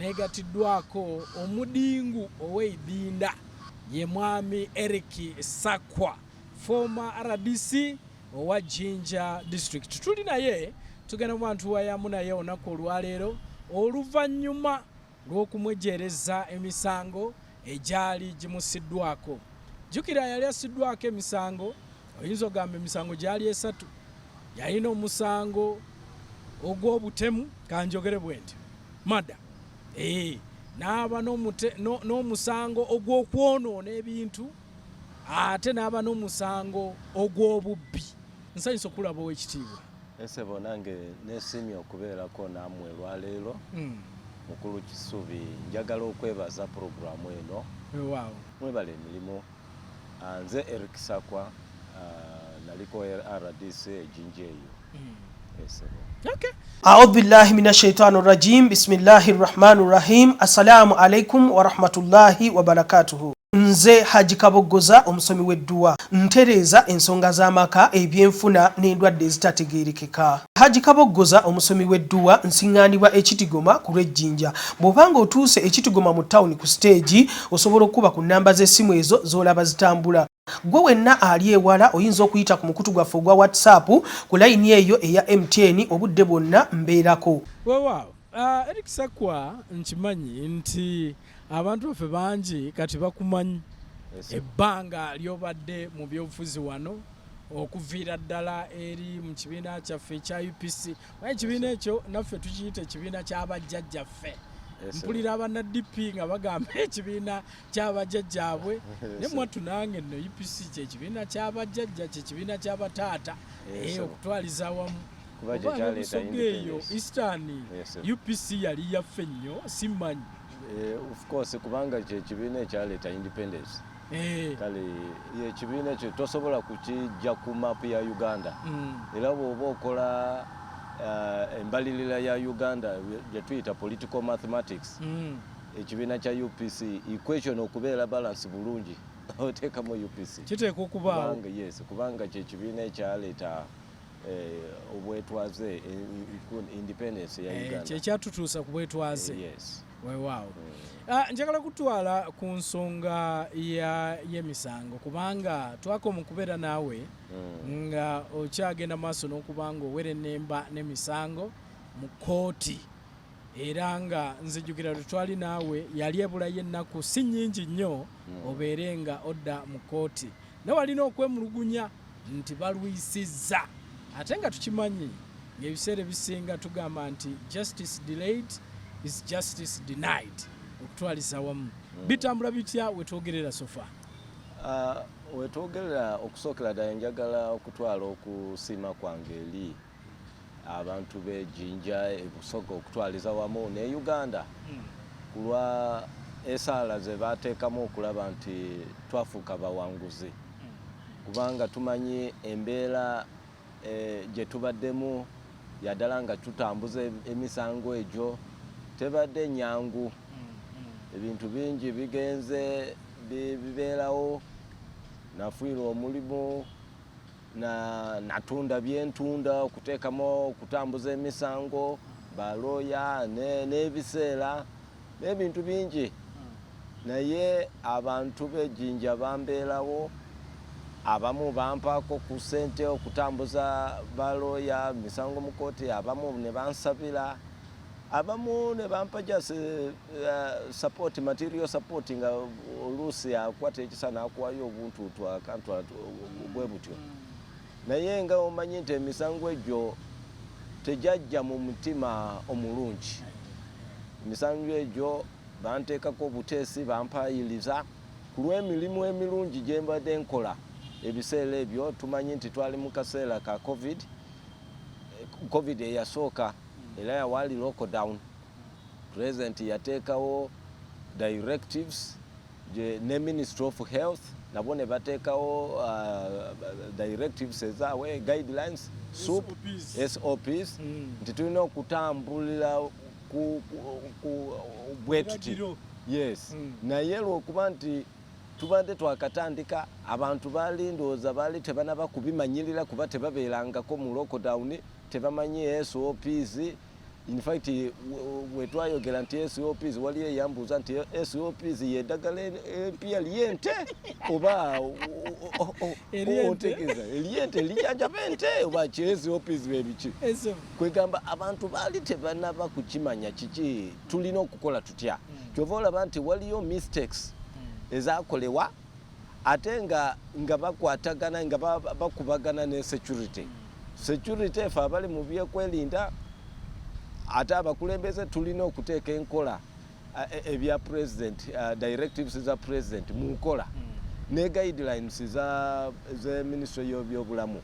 negatiddwako omudingu ow'eidinda ye mwami Ssakwa, former RDC owa Jinja district. Tuli naye tugenda mu bantu wayamu naye olunaku olwaleero oluvannyuma lw'okumwejereza emisango egyali gimusiddwako. Jjukira yali asiddwako emisango, oyinza ogamba emisango gyali esatu. Yalina omusango ogw'obutemu, kanjogere bwe ntyo, mada. N'aba n'omusango ogw'okwonoona ebintu, ate n'aba n'omusango ogw'obubbi. Nsanyusa okulaba ow'ekitiibwa. Ensebo nange neesimye okubeerako nammwe lwaleero. Mukulu Kisubi, njagala okwebaza puroguramu eno. Wow. Mwebale emirimu. Nze Ssakwa, naliko RDC Jinja eyo. Okay. أعوذ بالله من الشيطان الرجيم بسم الله الرحمن الرحيم السلام عليكم ورحمة الله وبركاته. Nze Haji Kabogoza omusomi w'edduwa ntereza ensonga z'amaka ebyenfuna n'endwadde ezitategeerekeka. Haji Kabogoza omusomi w'edduwa nsiŋŋaanibwa ekitigoma ku lw'ejjinja. Bw'obanga otuuse ekitigoma mu ttawuni ku siteegi osobola okuba ku nnamba z'essimu ezo z'olaba zitambula. Gwe wenna ali ewala oyinza okuyita ku mukutu gwaffe ogwa WhatsApp ku layini eyo eya MTN obudde bwonna mbeerako. Wow. Ssakwa nkimanyi nti abantu baffe bangi kati bakumanyi. Ebbanga lyobadde mu byobufuzi wano okuviira ddala eri mu kibiina kyaffe ekya UPC. Ekibiina ekyo naffe tukiyita ekibiina ky'abajjajjaffe. Mpulira abannaddipi nga bagamba ekibiina ky'abajjajjaabwe, ne mwattu nange nno UPC kyekibiina ky'abajjajja, kyekibiina ky'abataata okutwaliza awamu. Kubanga eyo Eastern UPC yali yaffe nnyo simmanyi. Of course kubanga kyekibiina ekyaleeta independence. Kale ekibiina ekyo tosobola kukijja ku maapu ya Uganda. Era bw'oba okola embalirira ya Uganda gye tuyita political mathematics, ekibiina kya UPC equation okubeera balance bulungi oteekamu UPC kiteeka okubaawo. Kubanga kyekibiina ekyaleeta obwetwaze independence ya Uganda. Kyekyatutuusa ku bwetwaze. Wow. Njagala kutwala ku nsonga y'emisango kubanga twakoma okubeera naawe nga okyagenda maaso n'okubanga owera ennemba n'emisango mu kkooti, era nga nzijjukira twali naawe yali ebulayo ennaku si nnyingi nnyo obeere nga odda mu kkooti. Ne walina okwemulugunya nti balwisizza, ate nga tukimanyi ng'ebiseera ebisinga tugamba nti justice delayed is justice denied, okutwaliza wamu. Bitambula bitya wetwogerera sofa? Wetwogerera okusookera ddala njagala okutwala okusiima kwange eri abantu b'Ejjinja ebusoga okutwaliza wamu ne Uganda ku lwa esaala ze baateekamu okulaba nti twafuuka bawanguzi, kubanga tumanyi embeera gye tubaddemu yaddala nga tutambuza emisango egyo tebadde nyangu. Ebintu bingi bigenze bibeerawo, nafuira omulimu natunda byentunda okuteekamu okutambuza emisango, balooya n'ebiseera n'ebintu bingi, naye abantu b'Ejjinja bambeerawo. Abamu bampaako ku ssente okutambuza balooya misango mu kkooti, abamu ne bansabira, abamu ne bampa just support, material support, nga oluusi akwata ekisa n'akuwayo obuntuutu akantu bwe butyo. Naye nga omanyi nti emisango egyo tegyajja mu mutima omulungi. Emisango egyo banteekako obuteesi, bampayiriza ku lw'emirimu emirungi gye mbadde nkola. Ebiseera ebyo tumanyi nti twali mu kaseera ka covid eyasooka, era yawaali lockdown. President yateekawo directives ne Ministry of Health nabo ne bateekawo directives ezaabwe, guidelines, SOPs, nti tulina okutambulira ku bwetuti. Naye lw'okuba nti tubadde twakatandika, abantu baali ndowooza baali tebanaba kubimanyirira kuba tebabeerangako mu lockdown, tebamanyi SOPs, in fact wetwayogera nti SOPs wali eyambuza nti SOPs yeddagala empya lyente oba otegeza lyente lijanjaba ente oba ki SOPs bebiki kwegamba abantu baali tebanaba kukimanya kiki tulina okukola tutya kyova olaba nti waliyo mistakes ezakolewa ate nga bakwatagana nga bakubagana ne security efe abali mu byekwelinda ate abakulembeze tulina okuteeka enkola ebya president directives za president mu nkola ne guidelines ze ministry y'ebyobulamu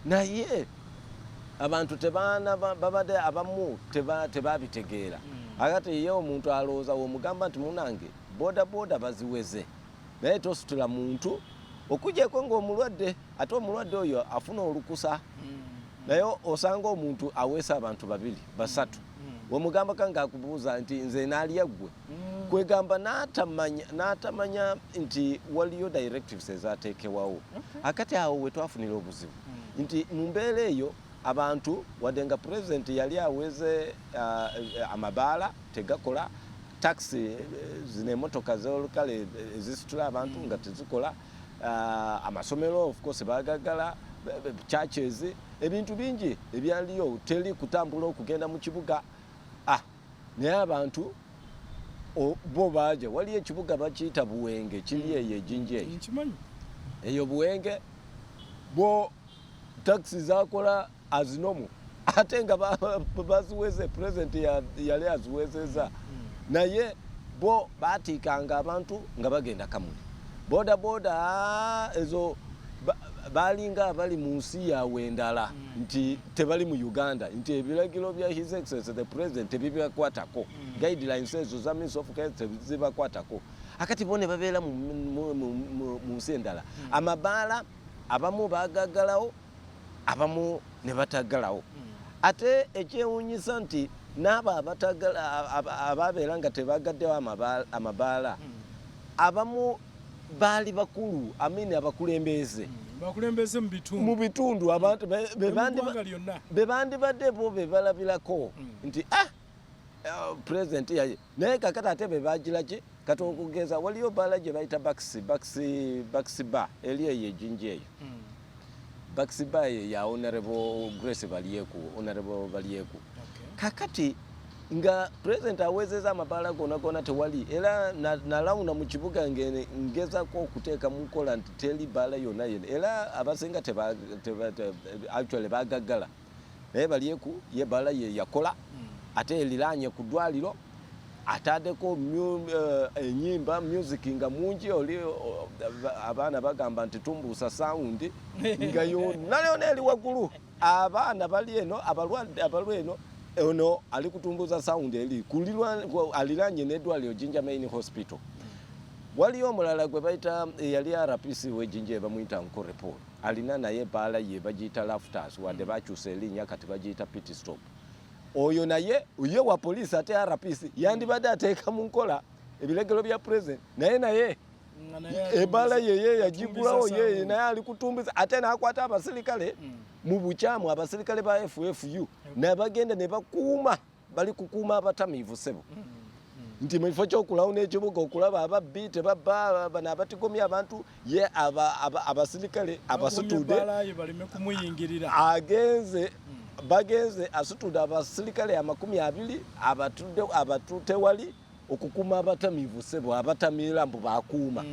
naye abantu babadde abamu tebabitegeera akati ye omuntu alowooza womugamba nti munange boda baziweze naye tositula muntu okujjako ng'omulwadde ate omulwadde oyo afuna olukusa naye osanga omuntu aweesa abantu babiri basatu womugamba kanga akubuuza nti nze naalya ggwe kwegamba n'atamanya nti waliyo directives ezateekebwawo akati awo we twafunira obuzibu nti mu mbeera eyo abantu wadde nga president yali aweze amabaala tegakola taxi zino emmotoka z'olukale ezisitula abantu nga tezikola amasomero of course bagagala churches ebintu bingi ebyaliyo teri kutambula okugenda mu kibuga naye abantu bo baje waliyo ekibuga bakiyita Buwenge kiri eyo Jinja eyo Buwenge bo taxi zakola azinomu ate nga baziweze president yali aziwezeza naye bo batikanga abantu nga bagenda kamuli boda ezo balinga abali mu nsi yawe endala nti tebali mu Uganda nti ebiragiro bya His Excellency the President tebibakwatako guidelines ezo za Ministry of Health tebibakwatako akati bone babeera mu nsi endala amabaala abamu bagagalawo abamu ne batagalawo ate ekyewuunyisa nti n'abo ababeera nga tebagaddewo amabaala abamu baali bakulu abakulembeze mu bitundu abantu bebandibadde bo bebalabirako nti president yaye naye kakati ate bebagiraki kati okugeza waliyo baala gye bayita baksiba eri eyo Jinja eyo baksiba ya honorable Grace balyeku kakati nga president awezeza amabaala gona tewali era nalawuna mu kibuga ngezako okuteeka mu nkola nti teri baala yonna era abasinga actually bagagala naye balyeku ye baala ye yakola ate eliranye ku ddwaliro ataddeko enyimba music nga mungi oli abaana bagamba nti tumbuusa sound nga yonna eri waggulu abaana bali eno abalwe eno ono ali kutumbuza sound eri aliranye n'eddwaliro Jinja Main Hospital waliyo omulala gwe bayita yali RPC we Jinja bamuyita Nkore Paul alina naye baala ye bagiyita Lafters wadde bakyusa erinnya kati bagiyita Pit Stop oyo naye uye wa police ate RPC yandibadde ateeka mu nkola ebiregero bya president naye ebaala yeye yagigulawo yeye naye ali kutumbiza ate n'akwata abasirikale mu bukyamu abasirikale ba FFU nabagenda ne bakuuma bali kukuuma abatamiivu sebo nti mu kifo ky'okulawo n'ekibuga okulaba ababbi tebabba bano abatigomya abantu ye abasirikale abasitudde bagenze asitudde abasirikale 20 abatudde wali okukuuma abatamiivu sebo abatamiira mbu bakuuma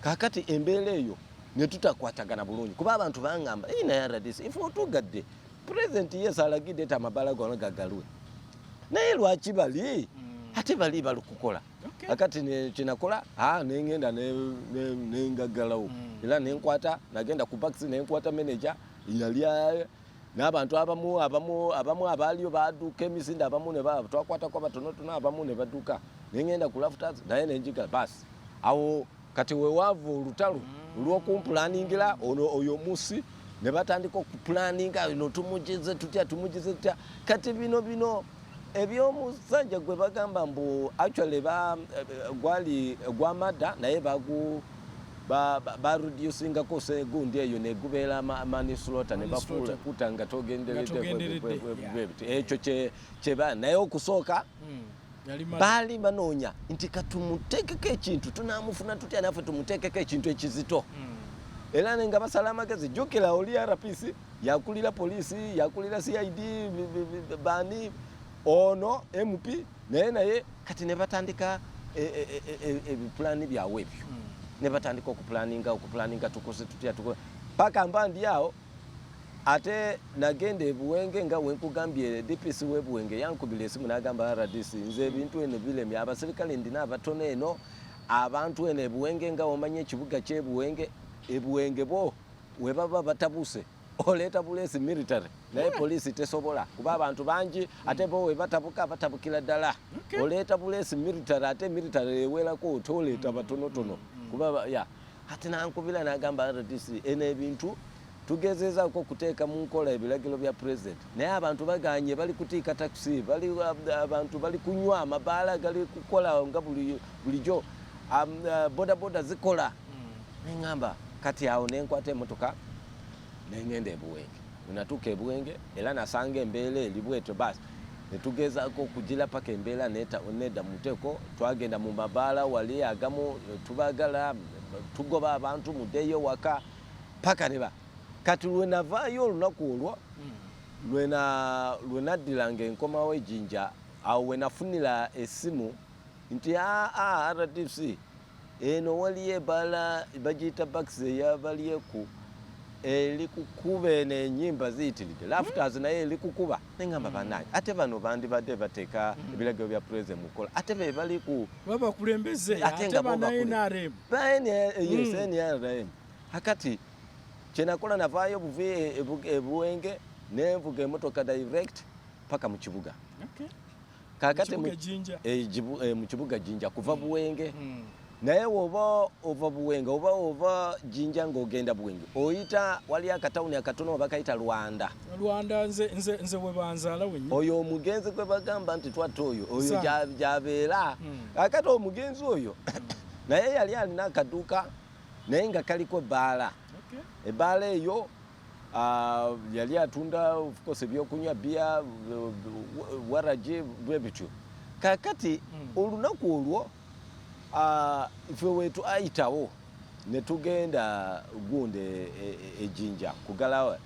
kakati embeera eyo ne tutakwatagana bulungi kuba abantu bangamba naye RDC ife otugadde president yesu alagidde eti amabaala gonna gagalwe naye lwaki bali ate bali balikukola akati kyenakola nengenda nengagalawo era nenkwata nagenda ku baksi nenkwata manager yali n'abantu abamu abaaliyo baduuka emisinde abamu ne twakwatako abatonotono abamu ne baduuka nengenda ku Lafters naye nenjiga basi awo kati wewaava olutalo olw'okumpulaningira oyo musi ne batandika okupulaninga no tumugize tutya kati bino ebyomusajja gwe bagamba mbu actually gwali gwamadda naye bareducinga ko segundi eyo negubera manslaughter ne bafuula kutanga togenderedde ekyo kyeba naye okusooka baali banoonya nti katumuteekeko ekintu tunamufuna tutya naffe tumuteekeko ekintu ekizito era nga basala amagezi jjukira oli RPC yakulira polisi yakulira CID bani ono MP naye kati ne batandika ebipulaani byabwe ebyo ne batandika okupulaninga tukose tutya paka mbandi yawo ate nagenda ebuwenge nga wenkugambye DPC webuwenge yankubira esimu n'agamba RDC nze ebintu eno bilemye abasirikale ndina abatono eno abantu eno ebuwenge nga omanye ekibuga ky'ebuwenge ebuwenge bo webaba batabuse oleeta bulesi military naye polisi tesobola kuba abantu bangi ate bo webatabuka batabukira ddala oleeta bulesi military ate military ewerako toleeta batonotono kuba ya ate nankubira n'agamba RDC eno ebintu tugezezaako okuteeka mu nkola ebiragiro bya president naye abantu baganye bali kutiika taxi abantu bali kunywa amabaala gali kukola nga bulijjo bodaboda zikola neŋŋamba kati awo nenkwata emotoka nengenda ebuwenge wenatuuka ebuwenge era nasanga embeera eri bwetyo basi netugezaako okugira paka embeera nedda muteeko twagenda mu mabaala wali agamu tubagala tugoba abantu muddeyo waka paka neba kati lwenavaayo olunaku olwo lwenaddiranga enkomawo ejinja awo wenafunira essimu nti RDC eno waliyo ebaala bagiyita bakisi eyabalyeku eri kukuba eno enyimba ziyitiridde lafters naye eri kukuba neŋŋamba bannange ate bano bandibadde bateeka ebiragiro bya president mukola ate be bali ku babakulembeze ate banaNRM yes NRM akati kyenakola navaayo buvi ebuwenge nenvuga emotoka direct paka mu kibuga kakati mu kibuga Jinja kuva buwenge naye woba ova buwenge oba Jinja ng'ogenda buwenge oyita wali akatawuni akatono bakayita Rwanda nze bwe banzaala wennyini oyo omugenzi gwe bagamba nti twatta oyo gyabeera akati omugenzi oyo naye yali alina akaduuka naye nga kaliko ebbaala ebbaala eyo yali atunda of course ebyokunywa bia waragi bwe bityo kakati olunaku olwo ife wetu ayitawo netugenda gunde ejinja kugalawa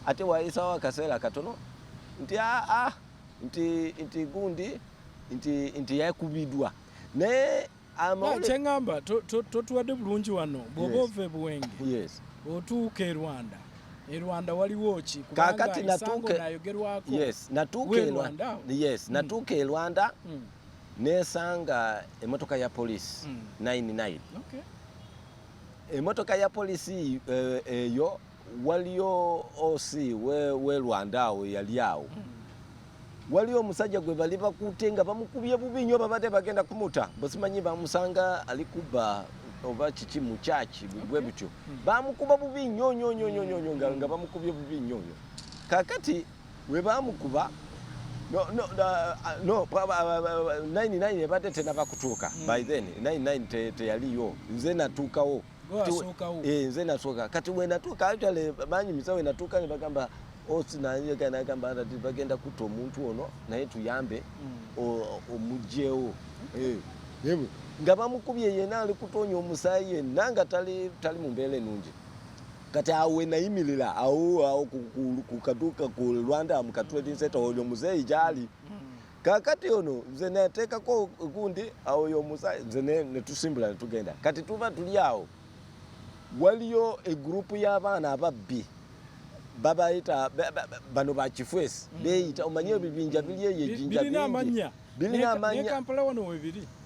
ate wayisawo akaseera katono nti gundi nti yakubidwa naye kyeŋŋamba totuwadde bulungi wano bw'oba ova ebuwenge otuuka e Rwanda waliwo ki kakati nayogerwako natuuka e Rwanda nesanga emotoka ya polisi 99 emotoka ya polisi eyo waliyo osi we Rwanda awo yali awo waliyo omusajja gwe bali bakutte nga bamukubye bubi nnyo babadde bagenda kumuta bosimanyi bamusanga alikuba oba kiki mu kyaki bwe bityo bamukuba bubi nnyo nga bamukubye bubi nnyo kakati we bamukuba no 99 ebadde tenaba kutuuka by then 99 teyaliyo nze natuukawo nze nasooka kati wenatuuka actually banyumisa wenatuuka ne bagamba osinagamba ati bagenda kutta omuntu ono naye tuyambe omugjewo nga bamukubye yena ali kutoonya omusaayi yenna nga tali mu mbeera ennungi kati awo wenayimirira awo ku kaduuka ku Rwanda mu trading center oyo muzeeyi gyali kakati ono nze nateekako gundi awo yomusaayi nze netusimbula netugenda kati tuba tuli awo waliyo egrupu y'abaana ababbi babayita bano bakifwesi beyita omanye ebibinja biri eyo ejinja birina amanya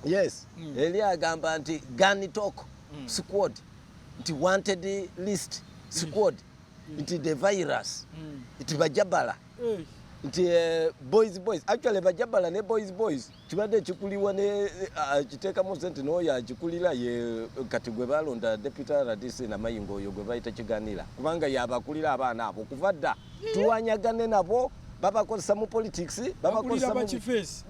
yes eri agamba nti gun talk squad nti wanted list squad nti the virus nti bajabala nti boys actually bajabala ne boys kibadde kikuliwa ne kiteekamu sente n'oyo akikulira ye kati gwe balonda deputy RDC na mayingo oyo gwe bayita kiganira kubanga yabakulira abaana abo kuva dda tuwanyagane nabo babakozesa mu politics babakozesa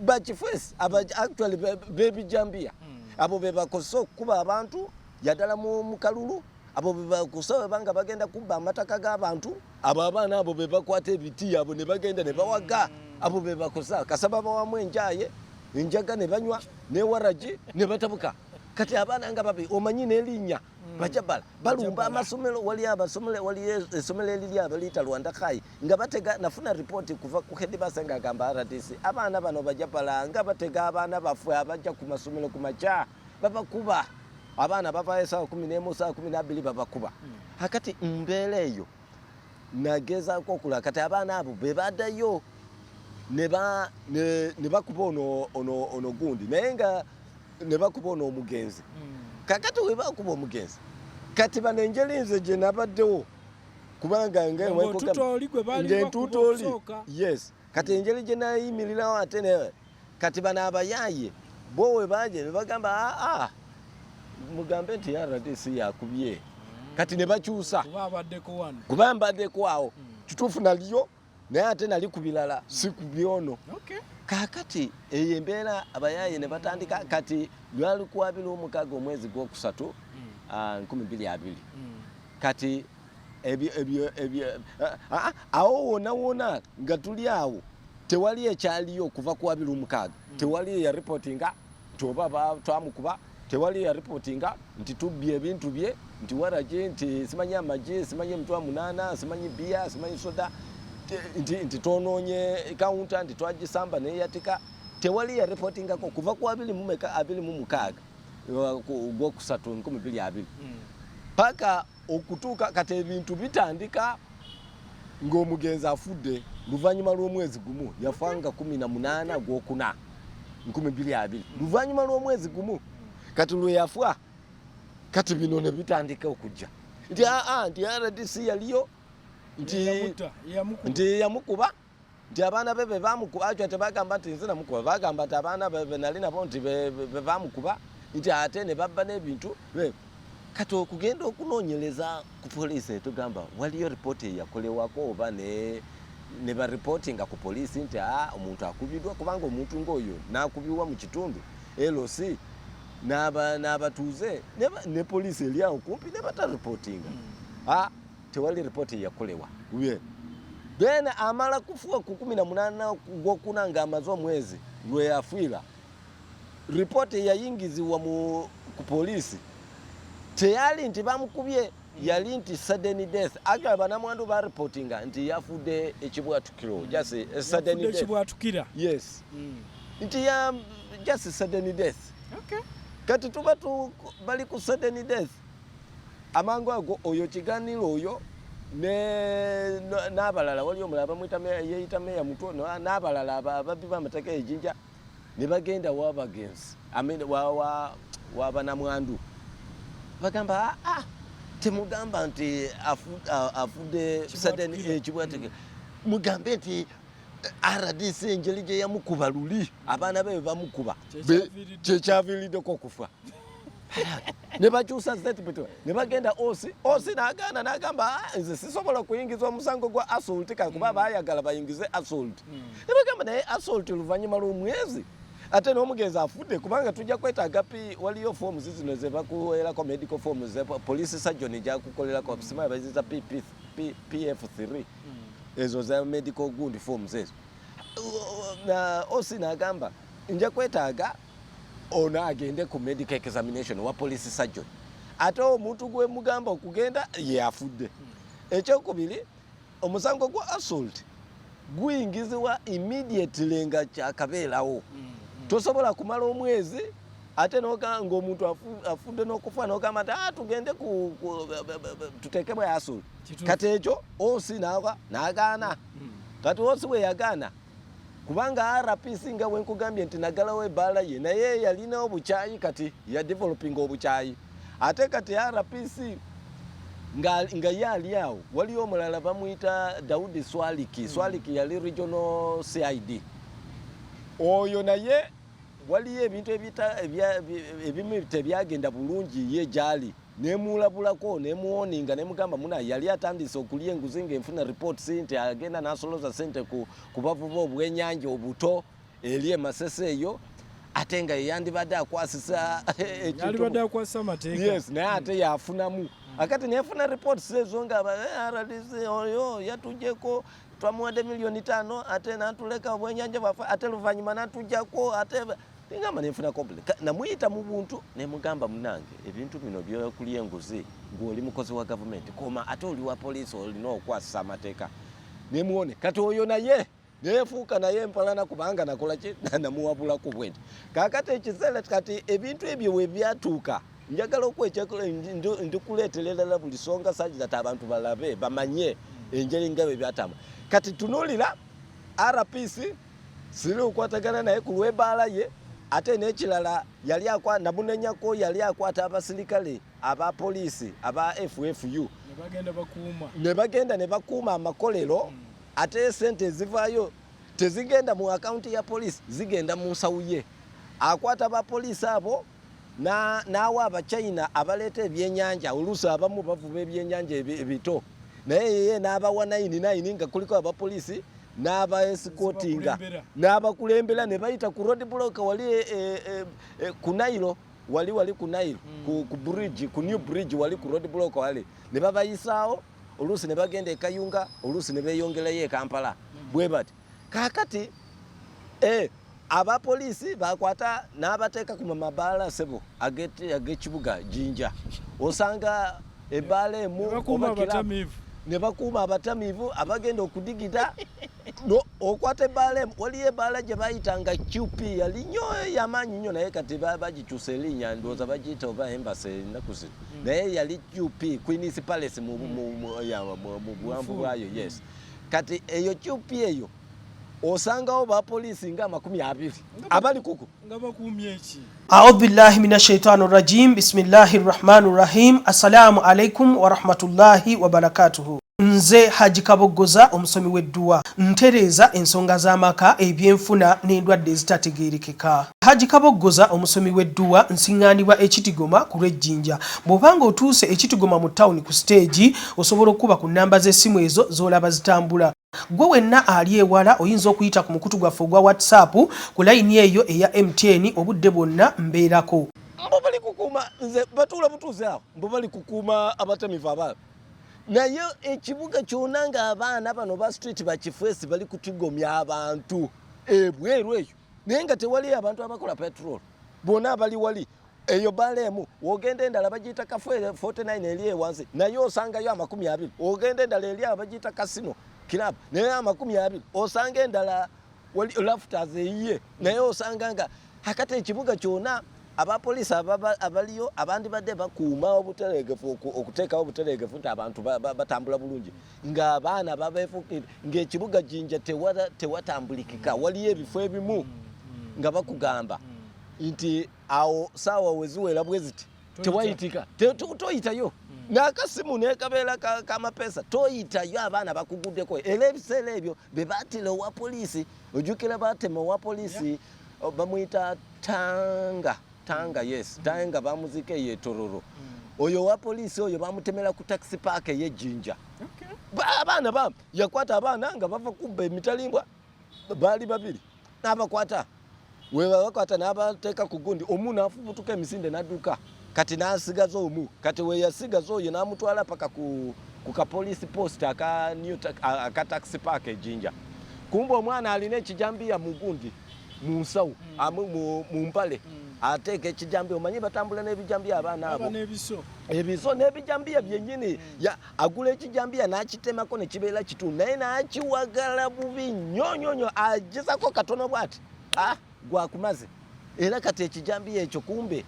bakifesi actually baby jambia abo bebakozesa okukuba abantu yadala mu kalulu abo bebakusawe banga bagenda kubba amataka g'abantu abo abaana abo bebakwata ebiti abo ne bagenda ne bawaga abo bebakusa kasaba bawamu enjaye enjaga ne banywa ne waraji ne batabuka kati abaana nga babi omanyi n'erinnya bajabala balumba amasomero wali abasomero wali esomero eriri abaliyita Rwanda Kai nga batega nafuna ripoti kuva ku headmaster nga agamba RDC abaana bano bajabala nga batega abaana baffe abajja ku masomero ku macha babakuba abaana bava saa 11 saa 12 babakuba hakati mbeera eyo nagezaako okulaba kati abaana abo bebaddayo ne bakuba ono gundi naye nga ne bakuba ono omugenzi kakati we bakuba omugenzi kati bano engeri nze gye nabaddewo kubanga ngentutooli yes kati engeri gye nayimirirawo ate ne kati bano abayaaye bo we baje ne bagamba mugambe nti RDC yakubye kati ne bakyusa kuba mbaddeko awo kituufu naliyo naye ate nali ku birala si ku byono kakati eyo embeera abayaaye ne batandika kati lwali ku 26 omwezi gw'okusatu 2020 kati awo wona nga tuli awo tewali ekyaliyo okuva ku 26 tewali ya reportinga toba twamukuba tewali ya reportinga nti tubbye ebintu bye nti waraje nti simanyi amaje simanyi mtwa munana simanyi bia simanyi soda nti tononye counter nti twagisamba ne yatika tewali ya reportinga ko kuva ku 26 gwokusatu 2020 paka okutuuka kati ebintu bitandika ng'omugenzi afudde luvannyuma lw'omwezi gumu yafanga 18 gwokuna 2020 luvannyuma lw'omwezi gumu kati lwe yafa kati bino ne bitandika okujja nti nti RDC yaliyo nti yamukuba nti abaana be bamukuba atyo tebagamba nti nze namukuba bagamba nti abaana be nali nabo nti be bamukuba nti ate ne babba n'ebintu kati okugenda okunoonyereza ku poliisi tugamba waliyo ripooti eyakolewako oba ne bareportinga ku poliisi nti omuntu akubiddwa kubanga omuntu ng'oyo n'akubibwa mu kitundu LOC n'abatuuze ne poliisi eri awo kumpi ne bataripotinga tewali ripooti eyakolewa then amala kufuwa ku 18 gwokuna ng'amaze omwezi lwe yafiira ripooti eyayingizibwa ku poliisi teyali nti bamukubye yali nti sudden death aga banamwandu ba reportinga nti yafudde ekibwatukiro just sudden death ekibwatukira yes nti ya just sudden death kati tuba bali ku sudden death amangu ago oyo kiganiro oyo n'abalala wali omulala yeyita meya muto n'abalala ababbi b'amataka ejinja ne bagenda w'abagenzi w'abanamwandu bagamba temugamba nti afudde sudden ekibwatukiro mugambe nti RDC engeri gye yamukuba luli abaana be bamukuba kyekyaviiriddeko okufa ne bakyusa statement ne bagenda osi n'agaana n'agamba nze sisobola kuyingiza omusango gwa assault kuba baayagala bayingize assault ne bagamba naye assault luvannyuma lw'omwezi ate n'omugenzi afudde kubanga tujja kwetaaga waliyo forms zino ze bakuweerako medical forms ze police surgeon gyakukolerako simanyi baziyita PF3 ezo za medical good forms ezo na osi n'agamba nja kwetaaga ono agende ku medical examination wa police surgeon ate omuntu gwe mugamba okugenda ye afudde ekyokubiri omusango gwa assault guyingizibwa immediately nga kyakabeerawo tosobola kumala omwezi ate n'ogamba omuntu afudde n'okufa n'ogamba nti tugende tuteekebwe assault kati ekyo osi n'agaana kati osi bwe yagaana kubanga RPC nga wenkugambye nti nagalawo ebbaala ye naye yalina obukyayi kati ya developing obukyayi ate kati RPC nga yali awo waliyo omulala bamuyita Daudi Swaliki yali regional CID oyo naye waliyo ebintu ebimu tebyagenda bulungi ye gyali nemuulabulako nemuwoninga nemugamba muna yali atandise okulya enguzi ng'enfuna reports nti agenda n'asoloza sente ku bavuba obwennyanja obuto eri emasese eyo atenga yandibadde akwasisa yalibadde akwasisa amateeka. Yes, naye ate yafunamu akati nefuna reports ezo nga RDC oyo yatujjeko twamuwadde milioni 5 ate natuleka obwennyanja bwaffe ate luvannyuma natujjako ate ngamba nefuna complaint namuyita mu buntu nemugamba munange ebintu bino byokulya enguzi ng'oli mukozi wa gavumenti koma ate oli wa poliisi olina okwasisa amateeka nemuwone kati oyo naye nefuuka naye mpalana kubanga nakola ki namuwabulako bwenti kakati ekiseera kati ebintu ebyo we byatuuka njagala okwekyakula ndikuleeterera buli songa sajja abantu balabe bamanye engeri nga bwe byatamba kati tunuulira RPC siri okwatagana naye ku lw'ebbaala ye ate n'ekirala yali namunenyako yali akwata abasirikale aba poliisi aba FFU ne bagenda ne bakuuma amakolero ate sente ezivaayo tezigenda mu akaunti ya poliisi zigenda mu nsawu ye akwata aba poliisi abo n'awa abachina abaleeta ebyennyanja oluusi abamu bavuba ebyennyanja ebito naye yeye n'abawa 99 nga kuliko abapoliisi n'abaesikotinga n'abakulembera ne bayita ku road block wali ku Nairo wali ku Nairo ku bridge ku new bridge wali ku road block wali ne babayisaawo oluusi ne bagenda ekayunga oluusi ne beeyongerayo e Kampala bwe bati kakati abapoliisi bakwata n'abateeka ku mabaala sebo ag'ekibuga Jinja osanga ebbaala emu ne bakuuma abatamiivu abagenda okudigita okwata ebbaala emu waliyo ebbaala gye bayitanga QP yali nnyo y'amaanyi nnyo naye kati bagikyusa erinnya ndowooza bagiyita oba embasi ennaku zino naye yali QP Queen's Palace mu buwanvu bwayo yes kati eyo QP eyo osangawo bapoliisi nga 20 abali kuku nga bakuumye eki. A'udhu billahi minash shaitani rrajim. Bismillahir rahmanir rahim. Assalamu alaikum wa rahmatullahi wa barakatuhu. Nze Haji Kaboggoza omusomi w'edduwa ntereeza ensonga z'amaka ebyenfuna n'endwadde ezitategeerekeka. Haji Kaboggoza omusomi w'edduwa nsiŋŋaanibwa ekitigoma ku lw'ejjinja. Bw'obanga otuuse ekitigoma mu ttawuni ku siteegi osobola okuba ku nnamba z'essimu ezo z'olaba zitambula. Gwe wenna ali ewala oyinza okuyita ku mukutu gwaffe ogwa WhatsApp ku layini eyo eya MTN obudde bwonna mbeerako. Mbo bali kukuuma nze batuula butuuze awo mbo bali kukuuma abatamivu abaana naye ekibuga kyonna ng'abaana bano ba street bakifeesi bali kutigomya abantu ebweru eyo naye nga tewali abantu abakola petrol bonna abali wali eyo bbaala emu ogenda endala bagiyita kafe 49 eri ewansi naye osangayo 20 ogenda endala eri abagiyita kasino club naye 20 osanga endala wali lafters eyiye naye osanga nga hakati ekibuga kyonna abapoliisi abaliyo abandi badde bakuuma obutereegefu okuteekawo obutereegefu nti abantu batambula bulungi ng'abaana babeefukire ng'ekibuga Jinja tewatambulikika waliyo ebifo ebimu nga bakugamba nti awo saawa weziwera bwe ziti tewayitika toyitayo n'akasimu n'ekabeera k'amapeesa toyitayo abaana bakuguddeko era ebiseera ebyo be baatira owa poliisi ojjukira baatema owa poliisi bamuyita Tanga yes Tanga bamuzika eyetororo oyo wa poliisi oyo bamutemera ku taxi park ey'ejjinja abaana yakwata abaana nga bava kubba emitalimbwa baali babiri n'abakwata webakwata n'abateeka ku gundi omu n'afubutuka emisinde n'adduka kati n'asigaza omu kati we yasigaza oyo n'amutwala paka ku ka police post aka taxi park ejjinja kumbe omwana alina ekijambiya mu gundi mu nsawo mu mpale ateeka ekijambiya omanyi batambula n'ebijambiya abaana abo ebiso n'ebijambiya byennyini agula ekijambiya n'akitemako ne kibeera kitundu naye n'akiwagala bubi nnyo agezako katono bw'ati gwakumaze era kati ekijambiya ekyo kumbe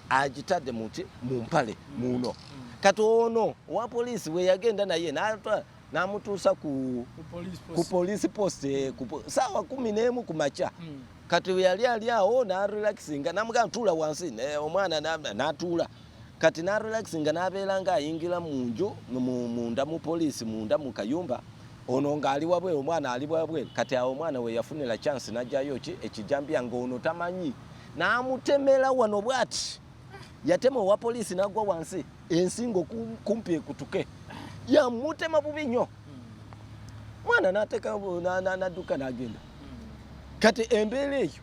agitadde mu mpale muno kati ono owa poliisi we yagenda naye n'amutuusa ku police post saawa 11 ku makya kati we yali ali awo n'arelaxinga n'amugamba tuula wansi omwana n'atuula kati n'arelaxinga n'abeera ng'ayingira mu nju munda mu poliisi munda mu kayumba ono ng'ali wabwe omwana ali wabwe kati awo omwana we yafunira chance n'ajjayo ekijambiya ng'ono tamanyi n'amutemera wano bw'ati yatema owa poliisi n'agwa wansi ensingo kumpi ekutuke yamutema bubi nnyo mwana n'ateeka n'adduka n'agenda kati embeera eyo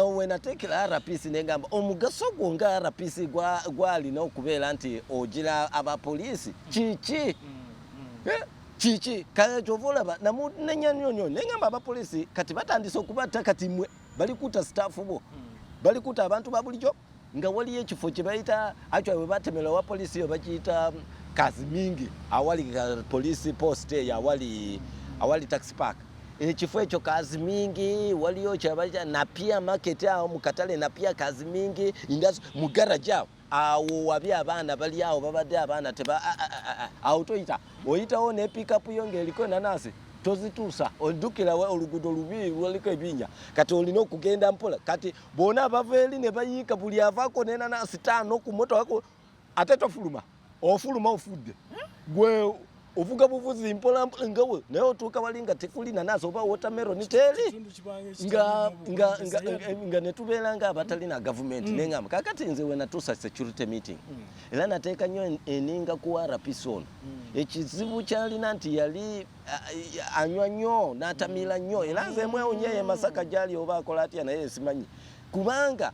wenatekera RPC negamba omugaso gwonga RPC gwalina okubeera nti ogira abapoliisi kiki kiki kachovolaba namunenya nyonyo nengamba abapoliisi kati batandise okubatta kati mwe bali kuta staff bo bali kuta abantu babulijo nga waliyo ekifo kye bayita actually we batemera wa poliisi yo bakiyita kazi mingi awali police post awali taxi park ekifo ekyo kazi mingi waliyo kyabaja na pia market awo mukatale na pia kazi mingi indazo mugaraja awo wabi abaana bali awo babadde abaana teba awo oyitawo ne pick up yo ngeliko nanasi tozituusa ondukira oluguudo lubi lwaliko ebinya kati olina okugenda mpola kati bona bava eri ne bayiika buli avaako nenanasi 5 ku moto wako ate tofuluma ofuluma ofudde gwe ovuga buvuzi mpola ngawe naye otuuka wali nga tekuli nanasi oba watermelon teri nga netubeera nga abatalina government nengamba kakati nze we natuusa security meeting era nateeka nnyo eninga ku RPC ono ekizibu kyalina nti yali anywa nnyo n'atamira nnyo era nze mwewunya Masaka gyali oba akola atya naye simanyi kubanga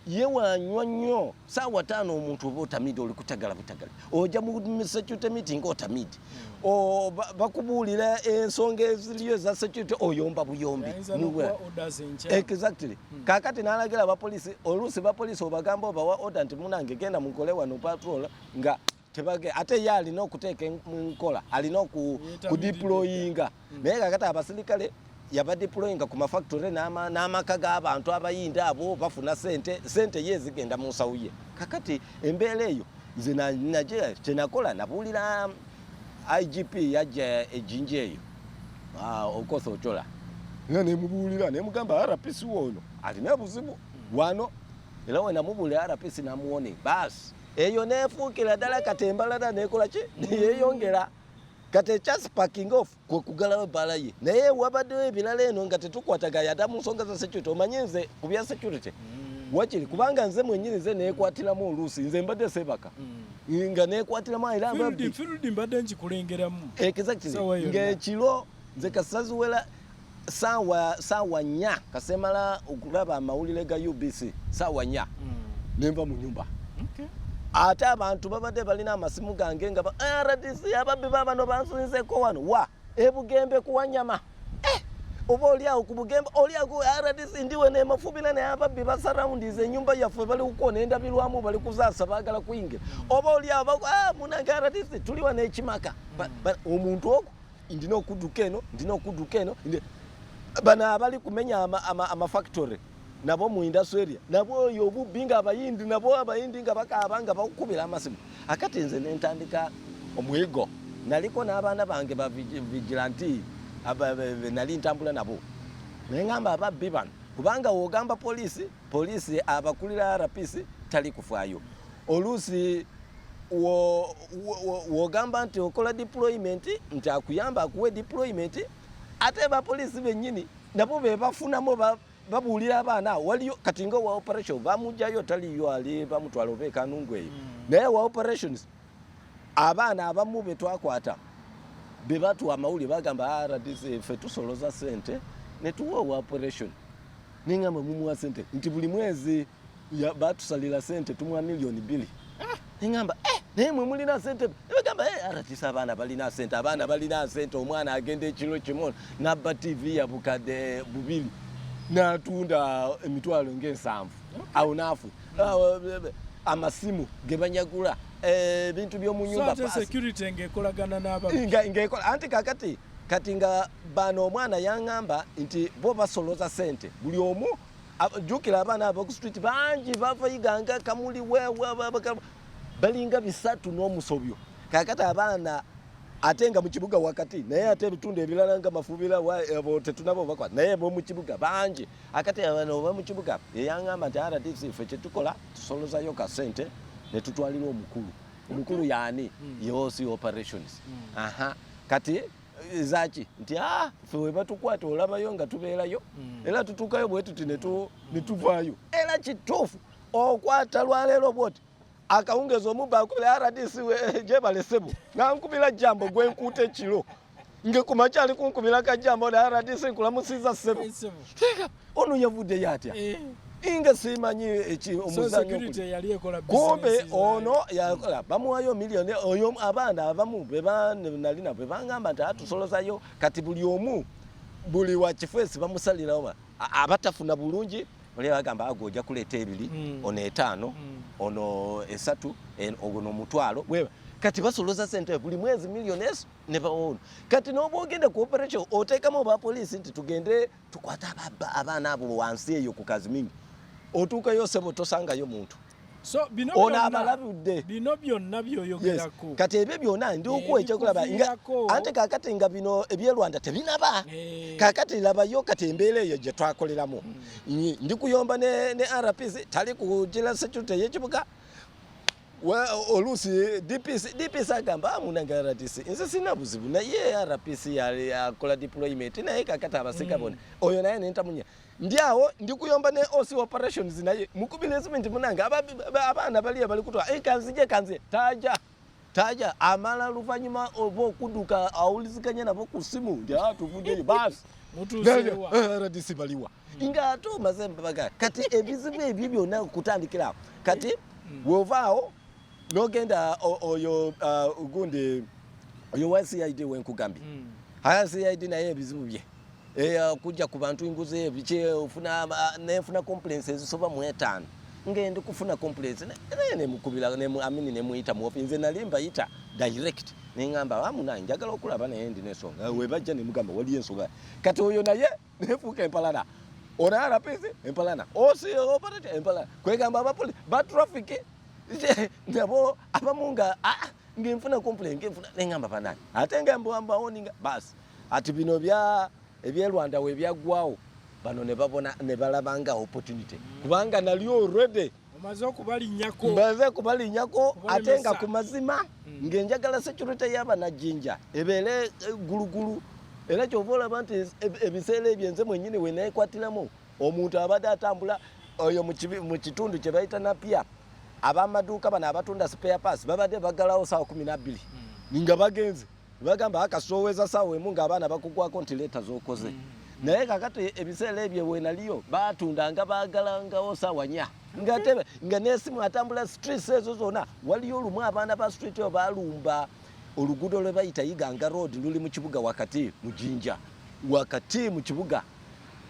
ye wanywa nnyo saawa 5 omuntu oba otamide oli kutagala butagala ojja mu security meeting otamide bakubuulira ensonga eziriyo eza security oyomba buyombi exactly kakati n'alagira abapoliisi oluusi bapoliisi obagamba obawa order nti munange genda mukole wano patrol nga tebage ate ye alina okuteeka enkola alina kudeployinga naye kakati abasirikale yabadeployinga ku mafactory n'amaka g'abantu abayinda abo bafuna sente ye zigenda mu nsawo ye kakati embeera eyo nze naje kyenakola nabuulira IGP yajja ejinja eyo okosa ochola nemubuulira nemugamba RPC wono alina buzibu wano era we namubuulira RPC namuwone basi eyo nefuukira ddala kati embalala nekola ki neyeyongera kati ekyasi parking off kwekugalawo ebbala ye naye wabaddewo ebirala eno nga tetukwataganya ate mu nsonga za security omanyi nze ku bya security wakiri kubanga nze mwennyini nze neekwatiramu oluusi nze mbadde sebaka nga neekwatiramu era field mbadde nkikulengeramu exactly ng'ekiro nze kasaziwera saawa 4 kasemala okulaba amawulire ga UBC saawa 4 nenva mu nyumba ate abantu babadde balina amasimu gange nga RDC ababbi babano bansunzeko wano wa ebugembe kuwanyama oba oliawo ku bugembe oliawo RDC ndiwe nemafubira naye ababbi basaraundize ennyumba yaffe bali kukoona endabirwamu bali kuzaasa baagala kuyingira oba oliawo munange RDC tuliwa n'ekimaka omuntu ogo ndina okudduka eno bano abali kumenya amafactory nabo mu industry nabo oyo obubbi nga abayindi nabo abayindi nga bakaaba nga bakukubira amasimu akati nze nentandika omwego naliko n'abaana bange ba vigilante nali ntambula nabo nengamba ababbi bano kubanga wogamba poliisi abakulira RPC tali kufaayo oluusi wogamba nti okola deployment nti akuyamba akuwe deployment ate bapoliisi bennyini nabo bebafunamu babuulira abaana waliyo kati nga wa operation bamujjayo taliyo ali bamutwala oba ekanungu eyo naye wa operations abaana abamu betwakwata bebatuwa amawulire bagamba RDC ffe tusoloza sente netuwa wa operation nengamba mumuwa sente nti buli mwezi batusalira sente tumuwa milioni 2 nengamba naye mwe mulina sente bagamba RDC abaana balina sente omwana agenda ekiro kimu nabba TV ya bukadde 2 natunda emitwalo nga 7 awo naafu amasimu gebanyagula ebintu by'omunyumba security ngekolagana n'ababbi ngekola anti kakati kati nga bano omwana yangamba nti bo basoloza sente buli omu jukira abaana abo ku street bangi bavayiganga kamuli balinga 3 n'omusobyo kakati abaana ate nga mu kibuga wakati naye ate ebitundu ebirala nga mafubira abo tetunabo bakwata naye bo mu kibuga bangi akati abano oba mu kibuga eyangamba nti RDC ffe kyetukola tusolozayo ka sente ne tutwalira omukulu yaani yosi operations kati zaki nti ffe we batukwata olabayo nga tubeerayo era tutuukayo bwe tuti ne tuvaayo era kituufu okwata lwaleero bwoti akawungezo omubba akole RDC gye balesebo nankubira jambo gwenkuuta ekiro nge kumachali kunkumira kajambo da RDC kulamusiza sebo ono yavude yatya inga simanyi omuzanyo kumbe ono yakola bamuwayo milioni oyo abana abamu nalina bebangamba nti atusolozayo kati buli omu buli wa kifesi bamusalirawo abatafuna bulungi oli bagamba agojja kuleeta ebiri ono etaano ono esatu ono mutwalo bweba kati basoloza sente buli mwezi milioni ne bawono kati n'oba ogenda ku operation oteekamu ba poliisi nti tugende tukwata abaana abo wansi eyo ku kazi mingi otuukayo sebo tosangayo muntu ono abalabudde bino byonna byoyogerako kati ebyo byonna ndi okuwa ekyokulaba ante kakati nga bino ebyerwanda tebinaba kakati labayo kati embeera eyo gye twakoleramu ndi kuyomba ne RPC tali kugira security y'ekibuga oluusi DPC agamba amunanga RDC nze sina buzibu naye RPC yali akola deployment naye kakati abasika bona oyo naye nentamunya ndi awo ndi kuyomba ne OC operations naye mukubireziment munanga abaana bali kutwa kanzije taja amala luvanyuma obo okuduka awulizikanya nabo ku simu ndi atuvudde basi mutusewa RDC baliwa inga to mazembe baga kati ebizibu ebyo byonna kutandikira kati wovao nogenda oyo ugundi oyo WCID wenkugambi CID naye ebizibu bye kujja ku bantu inguze biche nefuna complaints ezisoba mu 5 ngende kufuna complaints ne mukubira ne amini ne muita mu office nze nalimba ita direct ningamba bamuna njagala okulaba naye ndi nesonga we bajja ne mugamba wali ensonga kati oyo naye nefuka empalana ona RPC empalana osi operator empalana kwegamba abapoli ba traffic nabo abamunga ngemfuna complaint ngemfuna nengamba banani ate ngambo oninga basi ati bino bya ebyerwanda we byagwawo bano ne babona ne balabanga opportunity kubanga nali already omaze kubalinyako atenga ku mazima ngenjagala security yaba na Jinja ebele gulugulu era kyovola abantu ebiseera ebyenze mwenyine we naye kwatiramo omuntu abadde atambula oyo mu kitundu kye bayita napia abamaduka bana abatunda spare parts babadde bagalawo saa 12 ninga bagenze bagamba akasoweza sawa emunga abana bakugwako nti leta zokoze naye kakati ebiseera ebyo we naliyo batundanga bagalangawo sawa nya ngatebe nga nesimu atambula streets ezo zona waliyo lumu abana ba street yo balumba olugudo lwe bayita Iganga road luli mu kibuga wakati mu Jinja wakati mu kibuga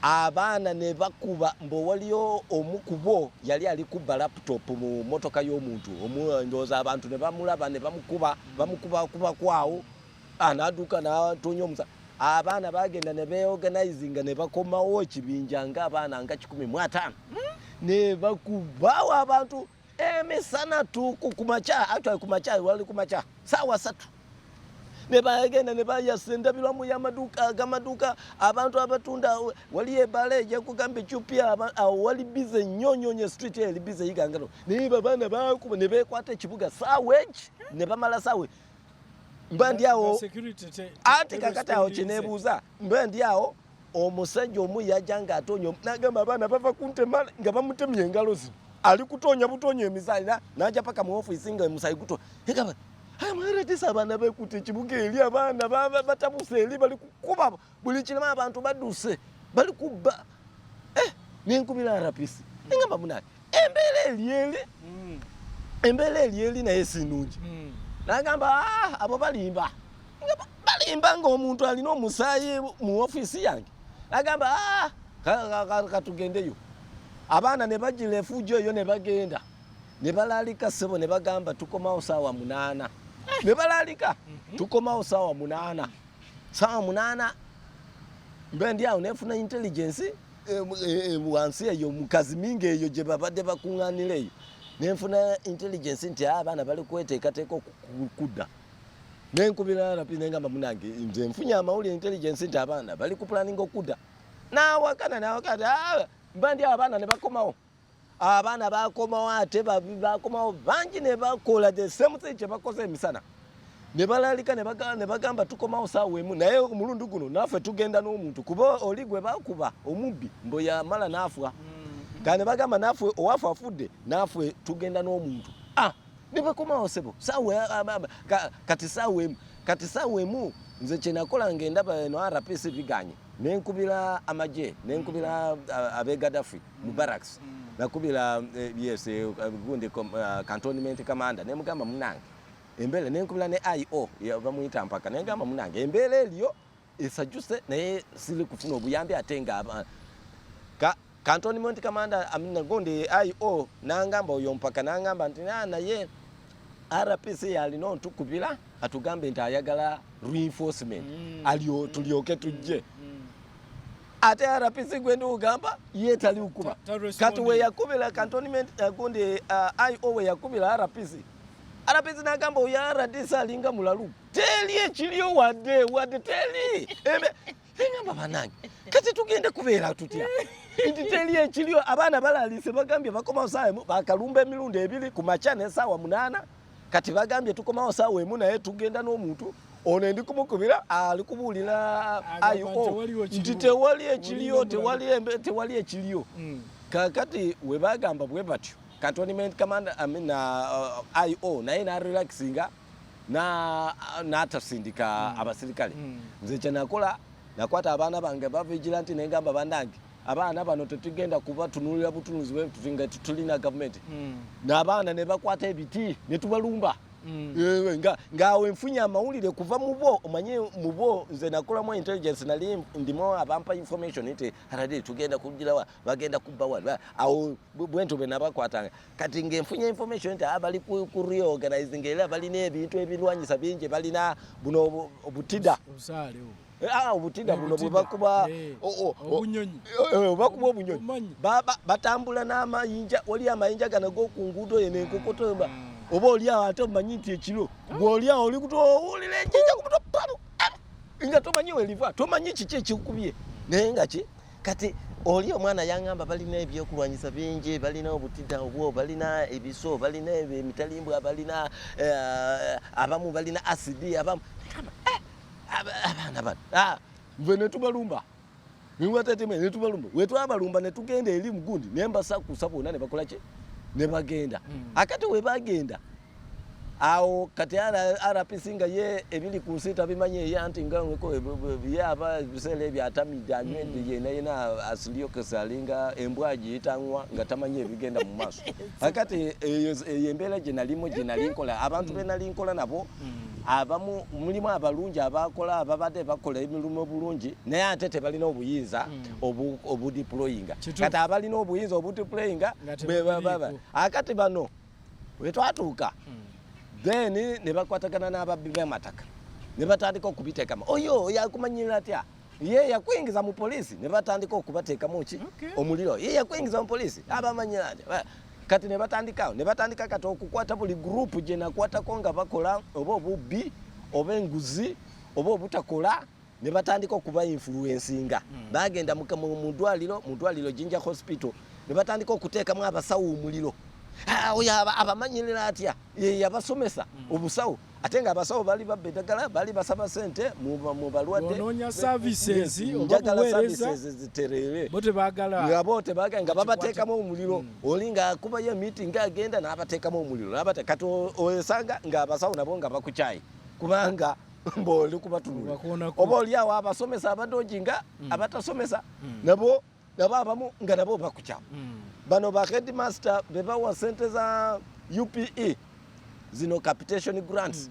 abana ne bakuba mbo waliyo omukubo yali ali kuba laptop mu motoka y'omuntu ndoza abantu ne bamulaba ne bamukuba kwawo anaduka na tonyo musa abana bagenda ne beorganizing ne bakomawo kibinja nga abana nga 15 ne bakubawo abantu emisana tuku kumacha atwa kumacha wali kumacha sawa satu ne bagenda ne bayasenda bilamu ya maduka gamaduka abantu abatunda wali ebale je kugambe chupia wali bize nyonyonye street eli bize Igangano ne babana bakuba ne bekwata kibuga sawe ne bamala sawe mbandi yawo ate kakata awo kinebuuza mbandi yawo omusajja omu yajanga atonyo nagamba abana bava kuntemala nga bamutemye engalo zino ali kutonya butonyo emizalira naja paka mu office nga musayi kuto egaba amarete abana bekute kibuga eri abana batabuse eri bali kukuba buli kirema abantu baduse bali kubba ninkubira rapisi ngamba munaki embele eli na yesinunji nagamba abo balimba ng'omuntu alina omusaayi mu office yange nagamba katugendeyo abaana ne bajira efujo eyo ne bagenda ne balalika sebo ne bagamba tukomawo saawa 8 ne balalika tukomawo saawa 8 mbendi awo nefuna intelligence wansi eyo mukazi mingi eyo gye babadde bakuŋŋaanireyo nenfuna intelligence nti abaana bali kweteekateeka okudda nenkubira rapi nengamba munange nze nfunye amawulire intelligence nti abaana bali ku planning okudda nawakana mbandi abaana ne bakomawo abaana bakomawo ate bakomawo bangi ne bakola the same thing kye bakoze emisana ne balalika ne bagamba tukomawo saawa emu naye omulundi guno naffe tugenda n'omuntu kuba oli gwe bakuba omubbi mbo yamala naafwa kandi bagamba nafwe owafu afudde nafwe tugenda n'omuntu ne bakomawo sebo saawa kati saawa emu kati sawemu nze kyenakola ng'endaba eno RPC biganye nenkubira amaje nenkubira abeGadafi mu barracks nakubira yes gundi cantonment commander nemugamba munange embele nenkubira ne IO bamuyita mpaka negamba munange embele eliyo esajuse naye sili kufuna obuyambi atenga cantonment commander amina gonde IO nangamba oyo mpaka nangamba nti naye RPC yalina ntukubira atugambe nti ayagala reinforcement aliyo tulioke tujje ate RPC gwende ugamba ye tali ukuba kati we yakubira cantonment gonde IO we yakubira RPC nagamba oya RDC alinga mulalu teli ekiliyo wadde teli engamba banange kati tugende kubeera tutya nti teli ekiliyo abaana balalise bagambye bakoma saawa bakalumba emirundi ebiri ku macha ne saawa 8 kati bagambye tukomawo saawa emu naye tugenda n'omuntu ono ndi kumukubira ali kubuulira IO nti tewali ekiliyo kakati we bagamba bwe batyo cantonment commander IO naye na relaxinga na atasindika abasirikale nze kyenakola nakwata abaana bange ba vigilante nengamba bandange abaana bano tetugenda kubatunulira butunuzi bwe tutinga tulina government n'abaana ne bakwata ebiti ne tubalumba ngawe nfunya amawulire kuva mubo omanye mubo nze nakola mu intelligence nali ndimo abampa information nti RDC tugenda kujirawa bagenda kubawa awo bwento be nabakwatanga kati ngenfunya information nti abali ku reorganizing era bali n'ebintu ebilwanyisa bingi balina buno obutida usale obutida buno bwe bakuba obunyonyi bakuba obunyonyi batambula n'amayinja oli amayinja gana go ku ngudo yene nkokotomba oba oli ate omanyi nti ekiro gw'oli awo oli kutoowulira ejinja kutopalu nga tomanyi weliva tomanyi kiki ekikubye naye nga ki kati oli omwana yangamba balina ebyokulwanyisa bingi balina obutida obwo balina ebiso balina emitalimbwa balina abamu balina asidi abamu abaana bano nve netubalumba niwateteme netubalumba wetwabalumba netugenda eri mugundi nembasakusa bonna ne bakola ki ne bagenda akati we bagenda awo kati RPC nga ye ebili ku nsita bimanye yanti ngangeko byaba bisele byatamidde anywende yena asiliyo kesalinga embwaji itangwa nga tamanye bigenda mu maso akati yembele je nalinkola abantu be nalinkola nabo abamu mulimu abalungi abakola ababade bakola emirumo bulungi naye ate tebalina obuyinza obudeployinga kati abalina obuyinza obudeployinga akati bano wetwatuuka then ne bakwatagana n'ababbi b'amataka ne batandika okubiteekama oyo yakumanyira atya ye yakwingiza mu polisi ne batandika okubateekamu ki omuliro ye yakwingiza mu polisi abamanyira atya kati ne batandika kati okukwata buli group gye nakwatako nga bakola oba obubbi oba enguzi oba obutakola ne batandika okuba influencinga bagenda mu ddwaliro Jinja Hospital ne batandika okuteekamu abasawo omuliro oyo abamanyirira atya yabasomesa obusawo ate nga abasawo bali babbedagala bali basaba sente mu balwadde ononya services obuweereza ziterere bote bagala nga babateekamu omuliro oli nga akubayo meeting agenda n'abateekamu omuliro kati oyesanga nga abasawo nabo nga bakukyayi kubanga mboli kubatunula oba oli awo abasomesa abadoji nga abatasomesa nabo abamu nga nabo bakukyawo bano ba headmaster bebawa sente za UPE zino capitation grants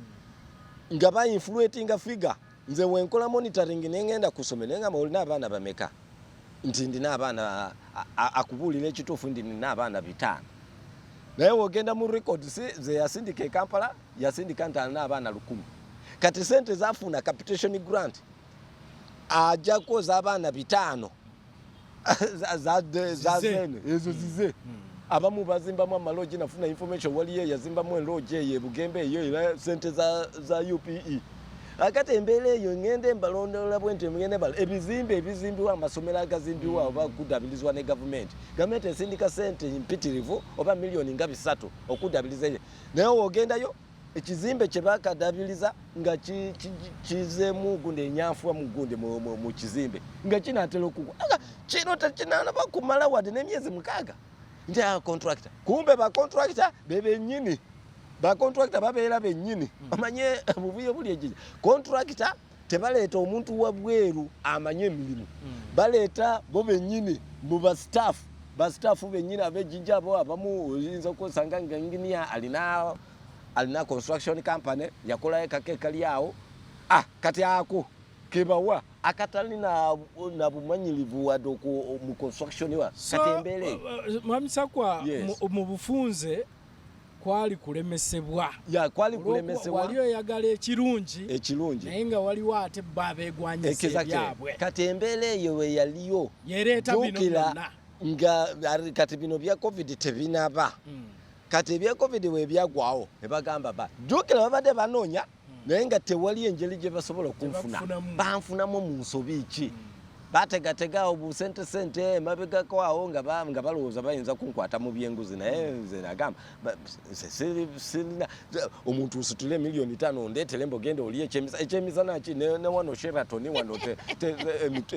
nga ba influencing figure nze wenkola monitoring nengenda kusome nenga olina abaana bameka nti ndina abaana akubulira ekituufu ndina abaana 5 naye wogenda mu records ze yasindika Kampala yasindika ntana abaana 10 kati sente zafuna capitation grant aja koza abaana 5 zazene ezo zize abamu bazimbamu amalojja nafuna information waliye yazimbamu enlojja ye Bugembe eyo era sente za UPE akati embeera eyo ngende mbalondola bwente ngende bal ebizimbiwa amasomero agazimbiwa oba kudabilizwa ne government esindika sente mpitirivu oba milioni nga 3 okudabiliza naye ogendayo ekizimbe kye bakadabiliza nga kizemu gunde enyanfwa mugunde mu kizimbe nga kinatera okugwa kino tekinana bakumala wadde n'emyezi 6 nti contractor kumbe ba contractor bebe nyini ba contractor babeera bennyini amanye bubuye buli ejinja contractor tebaleeta omuntu wabweru amanye emirimu baleeta bo bennyini mu ba staff bennyini ab'ejinja abo abamu oyinza okusanga nga engineer alina construction company yakolayo kake kali awo kati ako kebawa akatali na bumanyirivu wadde mu construction wa kati embeere Mwami Ssakwa mu bufunze kwali kulemesebwa wali oyagala ekirungi naye nga waliwo ate babeegwanyisa ebyabwe kati embeera eyo we yaliyo yereeta bino byonna nga kati bino bya covid tebinaba kati ebya covid we byagwawo ne bagamba jjukira babadde banoonya naye nga tewali engeri gye basobola okunfuna banfunamu mu nsobi ki bategategaawo busente mabegako awo nga balowooza bayinza kunkwata mu byenguzi naye nze nagamba sirina omuntu nsitule miliyoni 5 ndeetere mbogenda oli ekyemisana ki ne wano Sheraton wano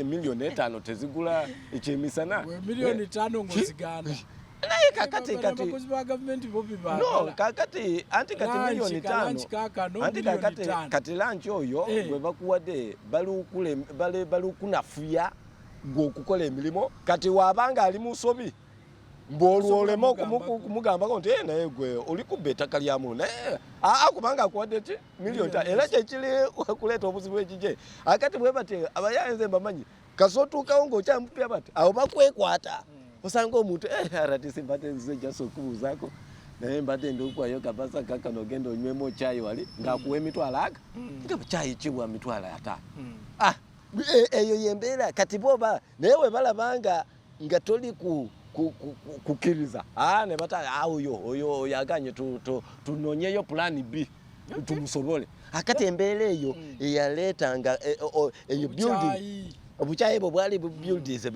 miliyoni 5 tezigula ekyemisana miliyoni 5 ngozigana naye kakati abakozi ba gavumenti bo bibagala no kakati anti kati miliyoni 5 anti kati lanchi oyo bwe bakuwadde balukunafuya ng'okukola emirimu kati wabanga ali mu nsobi mb'olwolema okumugambako nti naye gwe oli kubba ettaka lyamu naye kubanga akuwadde ki miliyoni 5 era kyekiri kuleeta obuzibu ekije akati bwe bate abayanze mbamanyi kasotuukawo ng'okyamupya bati awo bakwekwata osanga omuntu RDC mbadde nzize jaso okubuuzaako naye mbadde ndikuwayo kabasa kakano ogenda onywemu kyayi wali ng'akuwa emitwalo aga nga kyayi kibwa mitwalo 5 eyo yembeera kati boba naye we balabanga nga toli kukkiriza ne bata oyo yaganye tunoonyeyo plan B tumusobole akati embeera eyo eyaleetanga eyo building obukyayi bwo bwali bubuildings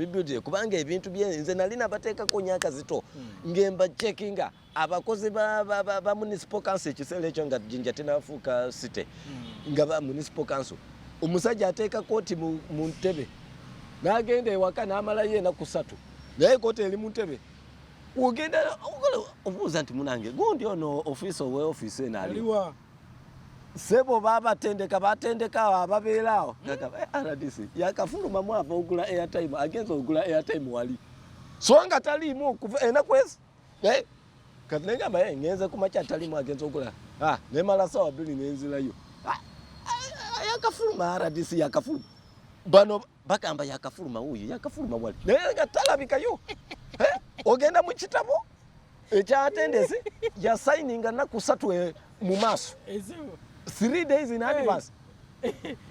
kubanga ebintu byenze nalina bateekako nyaka zito ngemba checkinga abakozi ba municipal council ekiseera ekyo nga Jinja tenafuuka city nga ba municipal council omusajja ateeka kooti mu ntebe n'agenda ewaka n'amalayo enaku 3 naye kooti eri mu ntebe ogenda obuuza nti munange gundi ono ofiisi owe ofiisi enaaliwa sebo batendeka ababeeraawo RDC yakafuluma mwava ogula airtime agenza ogula airtime wali so nga taliimu okuva enakwezi kati negamba ngenze kumakya taliimu agenza ogula nemala sawa 2 nenzirayo yakafuluma RDC yakafuluma bano bagamba yakafuluma uyo yakafuluma wali naye nga talabikayo ogenda mu kitabo ekya attendance ya signing naku 3 mu maaso 3 days in advance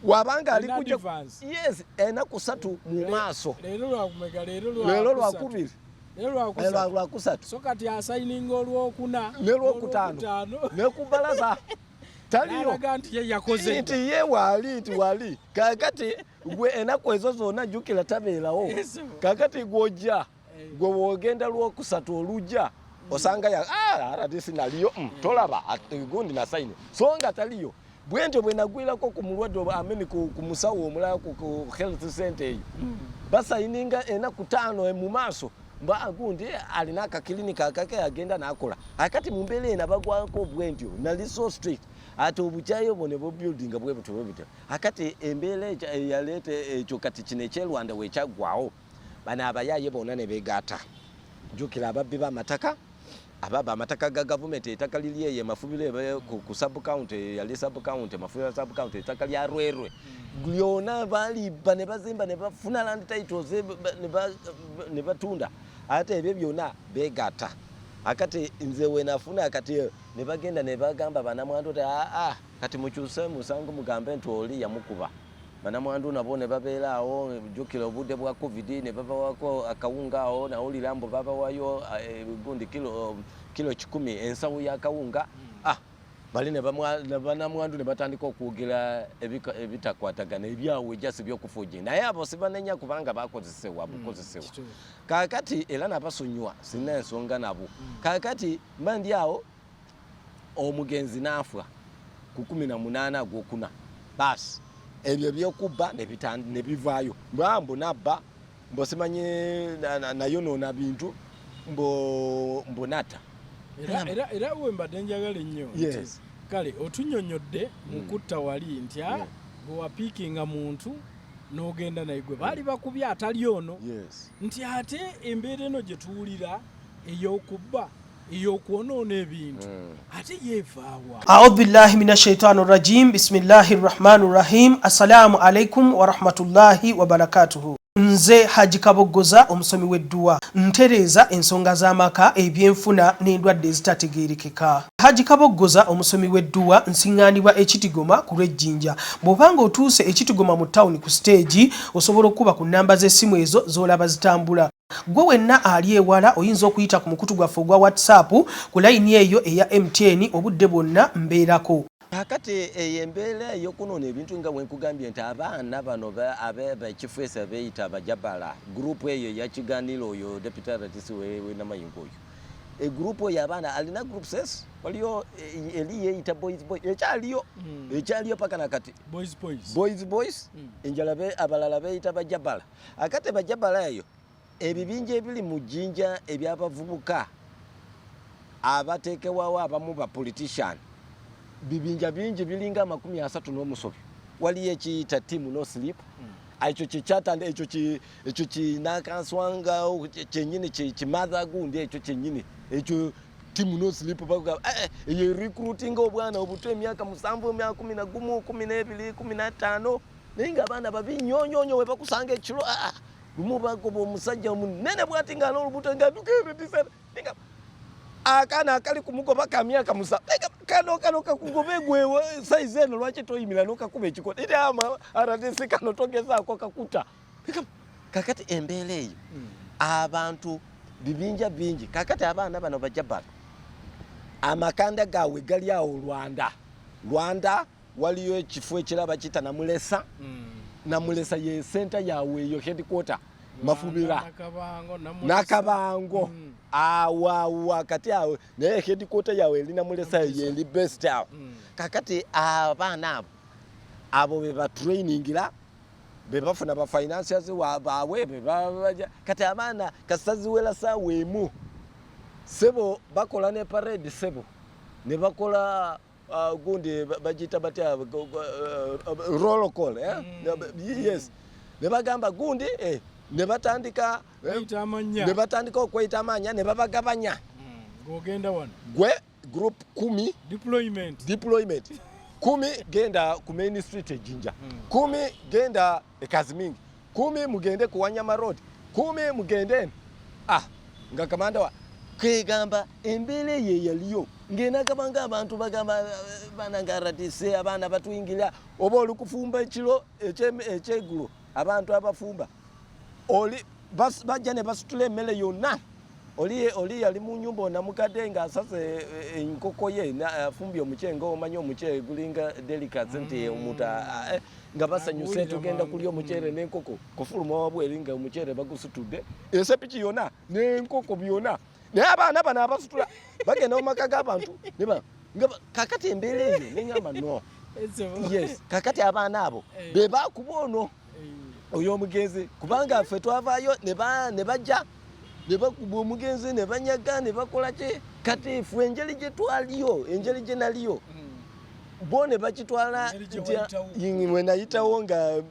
wabanga ali kujja yes enaku 3 mu maaso leero lwakumeka leero lwakubiri leero lwakusatu so kati asaininga olwokuna olwokutaano nekubalaza taliyo nti ye wali kakati gwe enaku ezo zonna jjukira tabeerawo kakati gwojja gwe wogenda lwokusatu olujja osanga ya RDC naliyo tolaba gundi na saini so nga taliyo bwentyo bwe nagwirako ku mulwadde ameni ku musawo omulala ku health center eyo basayininga enaku 5 mu maaso gundi alina akakilinika akake agenda nakola akati mu mbeera eno bagwako bwentyo nali so strict ate obukyayi obwo ne building bwe butyo akati embeera yaleeta ekyo kati kino ekyerwanda weekyaggwawo bano abayaye bonna ne beegatta jjukira ababbi b'amataka ababa amataka ga government ettaka liri eye mafubire ku sub county yali sub county mafubire sub county ettaka lya Rwerwe lyona bali bane bazimba ne bafuna land titles ne batunda ate ebyo byonna beegatta akati nze we nafuna akati ne bagenda ne bagamba banamwandu kati mukyuse musango mugambe nti oli yamukuba banamwandu nabo ne babeeraawo jjukira obudde bwa covid ne babawako akawunga awo nawulira mbu babawayo gundi kilo 10 ensawo y'akawunga bali ne banamwandu ne batandika okwogera ebitakwatagana ebyawe jasi by'okufuji naye abo sibanenya kubanga bakozesewa bukozesewa kakati era nabasonyiwa sina ensonga nabo kakati mbandi awo omugenzi naafwa ku 18 gwokuna basi ebyo byokubba ne bivaayo mbambo nabba mbosimanye nayonoona bintu mbonata era wembadde njagala ennyo Yes. Kale otunyonyodde mukutta wali nti bwe wapiikinga muntu n'ogenda naye gwe baali bakubye atali ono nti ate embeera eno gye tuwulira ey'okubba ey'okwonoona ebintu ate yeevaawa. A'udhu billahi minash shaitani rrajim. Bismillahir rahmanir rahim. Assalamu alaikum wa rahmatullahi wa barakatuhu. Nze Haji Kaboggoza omusomi w'edduwa ntereeza ensonga z'amaka ebyenfuna n'endwadde ezitategeerekeka. Haji Kaboggoza omusomi w'edduwa nsiŋŋaanibwa ekitigoma ku lw'ejjinja. Bw'obanga otuuse ekitigoma mu ttawuni ku siteegi osobola okuba ku nnamba z'essimu ezo z'olaba zitambula. Gwe wenna ali ewala oyinza okuyita ku mukutu gwaffe ogwa WhatsApp ku layini eyo eya MTN obudde bwonna mbeerako. Kakati embeera ey'okunoona ebintu nga bwe nkugambye nti abaana bano abekifuesi abeeyita abajabala gurupu eyo eyakiganiro oyo Deputy RDC we Namayingo oyo egurupu oyo abaana alina group ses waliyo eri yeeyita boys ekyaliyo paka nakati boys enjala abalala beeyita bajabala akati bajabala eyo ebibinja ebiri mu Jinja ebyabavubuka abateekewawo abamu ba politician bibinja bingi bilinga 30 waliyo ekiyita team no sleep ekyo kikyatanda ekyo kinakanswanga kyenyini kimadha gundi ekyo kyenyini ekyo team no sleep baga eyo recruiting obwana obuto emyaka 7 emyaka 11 12 15 nenga abana babinyonyonyo we bakusanga ekiro lumubagoba omusajja munene bwatinga n'olubuto nga dukere disera ninga akana akali kumugoba kamyaka musa kano kakugobe gwewe size eno lwaki toyimira nokakuba ekikoto ite ama RDC kano togezaako kakuta kakati embeera eyo abantu bibinja bingi kakati abaana bano bajabala amakanda gawe gali awo Rwanda waliyo ekifo ekiraba kita Namulesa ye center yawe eyo headquarter Mafubira Nakabango awa kati awe naye headquarter yawe eri Namulesa ye best awo kakati abaana abo beba trainingira bebafuna ba financiers bawe kati abaana kasaziwela sawemu sebo bakola ne parade sebo ne bakola gundi bajita batya roll call yes ne bagamba gundi ne batandika okweyita amanya ne babagabanya ng'ogenda wano gwe group 10 deployment 10 genda ku main street ejinja 10 genda ekazimingi 10 mugende ku Wanyama road 10 mugende nga kamanda wa kwegamba embeera ye yaliyo ngena kabanga abantu bagamba bananga RDC abaana batuyingira oba olukufumba ekiro ekyeggulo abantu abafumba oli bajja ne basitula emmere yonna oli yali mu nyumba onamukadde nga asase enkoko ye afumbye omucenga omanyi omucere gulinga delicacy nti omuntu nga basanyuse tugenda kulya omucere n'enkoko kufuluma wabweri nga omucere bagusitudde esepiki yonna n'enkoko byonna naye abaana bano abasitula bagenda mu maka g'abantu kakati embeera eyo neŋŋamba no yes kakati abaana abo be bakuba ono oyo omugenzi kubanga ffe twavaayo ne bajja ne bakuba omugenzi ne banyaga ne bakola ki kati ffe enjeri gye twaliyo enjeri gye naliyo bo ne bakitwala we nayitawo nga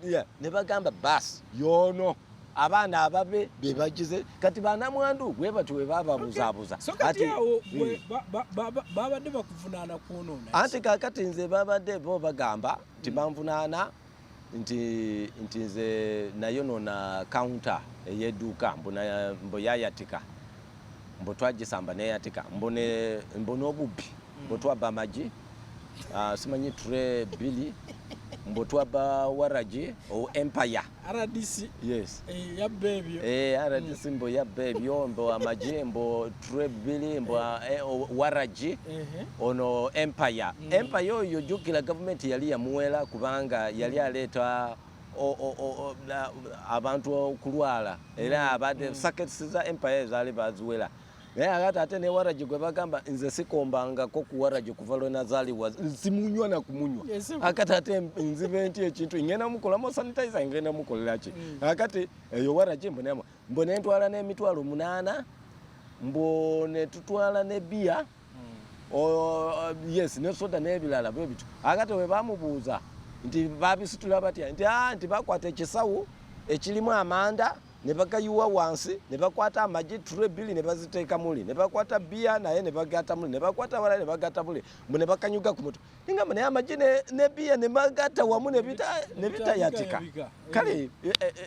ne bagamba basi yono abaana ababe bebagize kati banamwandu bwe batyo we bababuzaabuza ati awo babadde bakuvunaana kwonoona anti kakati nze babadde bo bagamba nti banvunaana nti nze nayonoona counter ey'edduuka mbo yayatika mbo twagisamba neyatika mbona obubbi mbo twabba amagi simanyi ture 2 mbo twabba waragi o empire RDC yes yabba ebyo RDC mbo yabba ebyo mbo amagi mbo ture 2 mbo waragi ono empire empire oyo jukira government yali yamuwera kubanga yali aleeta abantu okulwala era abadde circuits za empire zaali baziwera naye akati ate ne waragi gwe bagamba nze sikombangako ku waragi kuva lwe nazaaliwa simunywa na kumunywa akati ate nzibe nti ekintu ngenda mukolamu sanitizer ngenda mukolera ki akati eyo waragi mbona entwala n'emitwalo 8 mbo ne tutwala ne bia yes ne soda n'ebirala bwe bitu akati we bamubuuza nti babisitula batya nti bakwata ekisawu ekirimu amanda ne bagayuwa wansi ne bakwata amagi tray 2 ne baziteeka muli ne bakwata bia naye ne bagata muli ne bakwata wala ne bagata muli ne bakanyuga ku mutwe ninga ne amagi ne bia ne bagata wamu ne bita yatika kale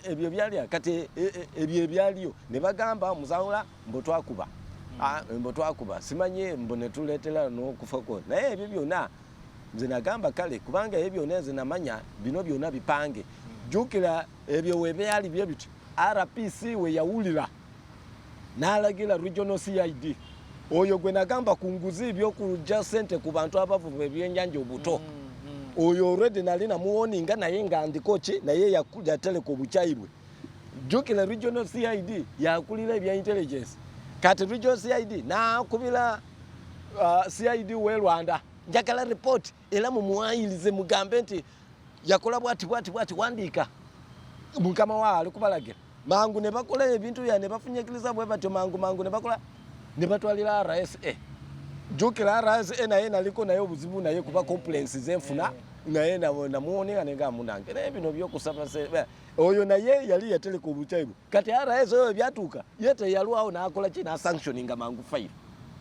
ebyo byali kati ebyo byaliyo ne bagamba omusango mbo twakuba simanye mbo ne tuleetera n'okufa ko naye ebyo byonna nze nagamba kale kubanga ebyo byonna nze namanya bino byonna bipange jukira ebyo we byali bye biti RPC we yawulira n'alagira regional CID oyo gwe nagamba ku nguzi by'okujja sente ku bantu abavuba ebyennyanja obuto oyo already nali namuwoninga naye nga ndikoki naye yakuja teleko bukyayibwe jukira regional CID yakulira ebya intelligence kati regional CID nakubira CID we Rwanda njagala report era mumuwayirize mugambe nti yakola bwati wandika mukama wa ali kubalagira mangu ne bakola ebintu bya ne bafunyikiriza bwe batyo mangu ne bakola ne batwalira RSA jukira RSA naye naliko naye obuzibu naye kuba complaints zenfuna naye namuwoninga nenga munange naye bino byokusaba oyo naye yali yateleka obukyaibu kati RSA oyo byatuuka yete yalwawo nakola ki na sanctioninga mangu 5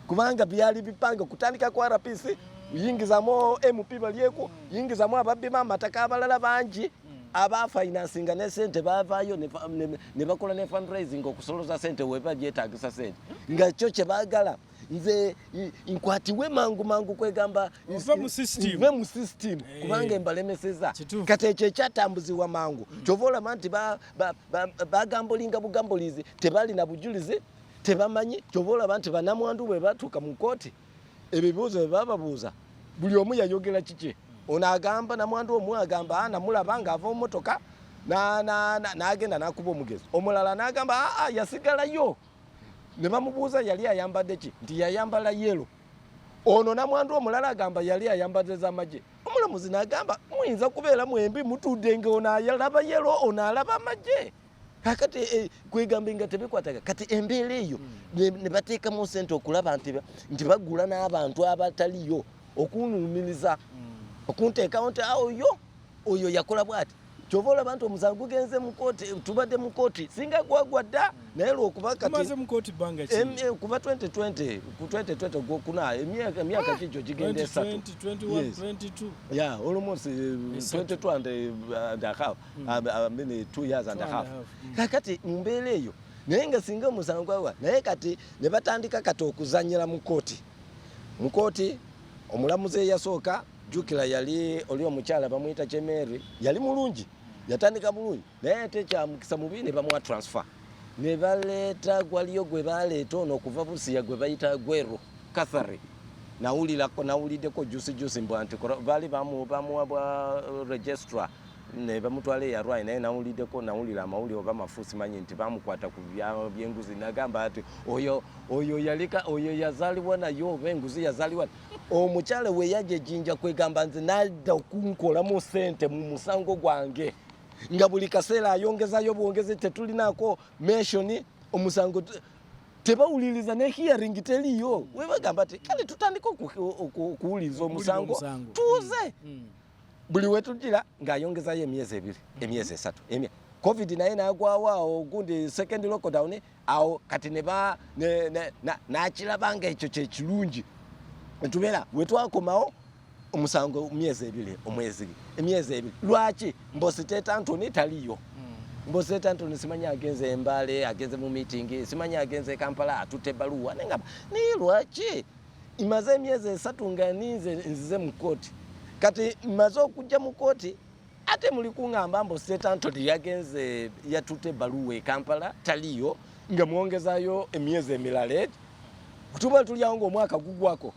kubanga byali bipanga kutandika kwa RPC yingizamo MP baliyeko yingizamo ababima amataka abalala bangi aba financing ne sente bavayo ne bakola ne fundraising okusoloza sente weba byetagisa sente nga cyo kye bagala nze inkwatiwe mangu kwegamba ve mu system kubanga embalemeseza kati ekyo kyatambuziwa mangu kyovola manti bagambolinga bugambolizi tebali na bujulizi tebamanyi kyovola bantu banamwandu bwe batuuka mu kooti ebibuuzo bababuuza buli omu yayogera kiki onagamba namwandu omu agamba namulaba ng'ava mu motoka n'agenda n'akuba omugezi omulala n'agamba yasigalayo ne bamubuuza yali ayambadde ki nti yayambala yelo ono namwandu omulala agamba yali ayambadde z'amagye omulamuzi n'agamba muyinza kubeera mwembi mutudde nga ono ayalaba yelo ono alaba amagye kakati kwegambe nga tebikwataga kati embeera eyo ne bateekamu sente okulaba nti bagula n'abantu abataliyo okunumiriza okunteekawo nti oyo yakola bwati kyovola abantu omusango genze mu kooti tubadde mu kooti singa gwagwadda naye lwokuba kati kuva 2020 ku 2020 gwokuna emyaka kikyo gigenda esatu almost 22 and a half 2 years and a half kakati mu mbeera eyo naye nga singa omusango gwa naye kati ne batandika kati okuzanyira mu kooti omulamuzi eyasooka jukira yali oli omukyala bamuyita Kyemeri yali mulungi yatandika bulungi naye tekyamukisa mubi ne bamuwa transfer ne baleeta gwaliyo gwe baleeta ono okuva Busia gwe bayita Gwero Kathari nawuliddeko juice mbwanti bali bamuwa bwa registrar ne bamutwala eyarwayi naye nawulira amawulire oba mafuusi manyi nti bamukwata ku byenguzi nagamba ati oyo yazaalibwa nayo oba enguzi yazaalibwa omukyala we yajja Jinja kwegamba nze nadda okunkolamu sente mu musango gwange nga buli kaseera ayongezayo bwongezi tetulinaako mention omusango tebawuliriza ne hearing teriyo we bagamba ati kale tutandika okuwuliriza omusango tuuze buli wetujira ng'ayongezayo emyezi 2 emyezi 3 covid naye nagwawo awo gundi second lockdown awo kati nakirabanga ekyo kyekirungi tubeera wetwakomawo omusango emyezi 2 lwaki mbositeta Antony taliyo mbositeta Antony simanya agenze Embale agenze mu meeting simanya agenze Kampala atute baluwa nengamba naye lwaki imaze emyezi 3 nga nzize mu kooti kati maze okujja mu kooti ate muli kuŋŋamba mbositeta Antony yagenze yatute baluwa Kampala taliyo nga mwongezayo emyezi emirala kutuba tulyawo ng'omwaka gugwako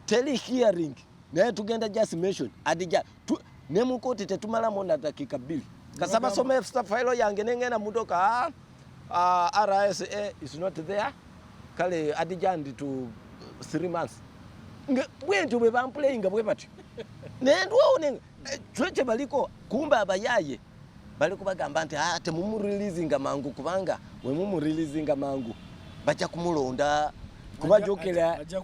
teli hearing naye tugenda just mention adija ne mu kooti tetumalamu na dakika 2 kasaba some file yange nengenda mudoka RSA is not there kale adija ndi to 3 months bwentu bwe bamplayinga bwe bati nendwawo tweke baliko kumba abayaye baliko bagamba nti temumureleasinga mangu kubanga we mumureleasinga mangu bajja kumulonda kuba jokera ajja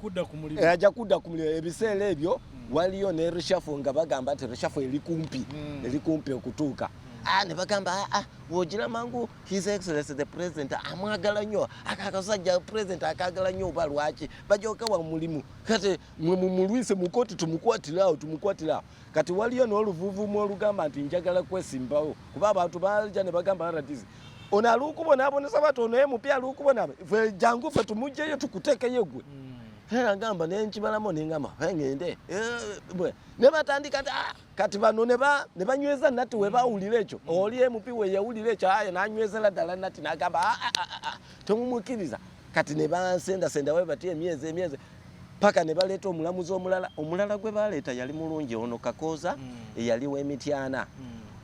kudda ku muliro ebiseera ebyo waliyo ne reshuffle nga bagamba nti reshuffle eri kumpi okutuuka ne bagamba wogira mangu his excellency the president amwagala nnyo akakasajja president akagala nnyo oba lwaki bajoka wa mulimu kati mwe mumulwise mukoti tumukwatirawo kati waliyo n'oluvuuvuumu olugamba nti njagala kwesimbawo kuba abantu bajja ne bagamba RDC ono alukubona abonesa bati ono mupya alukubona ffe jangu ffe tumugjeyo tukuteekeyo gwe era ngamba nenkibalamu nengamba ngende ne batandika kati bano ne banyweza nati we bawulira ekyo oli MP we yawulira ekyo nanywezera ddala nati nagamba temumukiriza kati ne bansenda we bati emyezi paka ne baleeta omulamuzi omulala gwe baleeta yali mulungi ono Kakooza eyali w'Emityana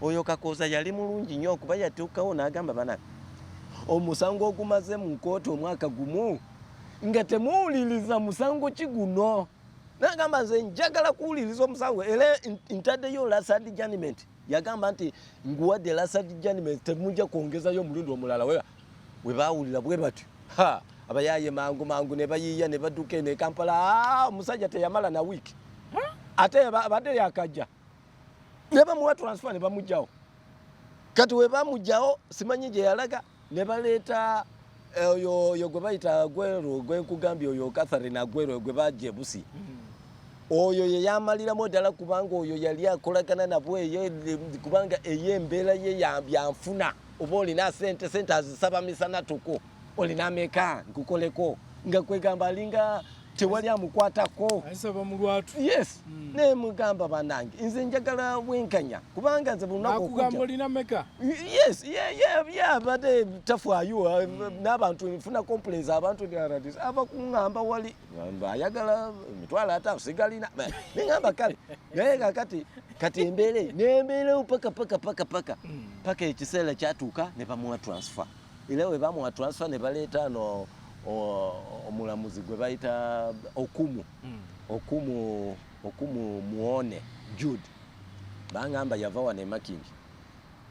oyo Kakooza yali mulungi nnyo okuba yatuukawo n'agamba bana omusango ogumaze mu nkooti omwaka gumu nga temuwuliriza musango kiguno n'agamba nze njagala kuwuliriza omusango era ntaddeyo last judgment yagamba nti nguwadde last judgment temujja kwongezayo omulundi omulala we baawulira bwe batyo abayaye mangu ne bayiiya ne badduka ne Kampala omusajja teyamala na wiiki ate abadde yakajja ne bamuwa transfer ne bamugjawo kati we bamugjawo simanyi gye yalaga ne baleeta oyo gwe bayita Agwero gwe nkugambye oyo Catherine Agwero gwe bajje Busi oyo ye yamaliramu ddala kubanga oyo yali akolagana nabwe kubanga ey'embeera ye yanfuna oba olina sente azisaba misana tuko olina meka nkukoleko nga kwegamba alinga tewali amukwatako ayisaba mu lwatu yes ne mugamba banange nze njagala bwenkanya kubanga nze bunaku okugamba olina meka yes bade tafaayo n'abantu nfuna complaints abantu ndi RDC abakungamba wali ayagala mitwala ata usigalina nengamba kale naye kati embeere paka ekiseera kyatuuka ne bamuwa transfer era we bamuwa transfer ne baleeta no omulamuzi gwe bayita okumu muone Jude bangamba yava wane makingi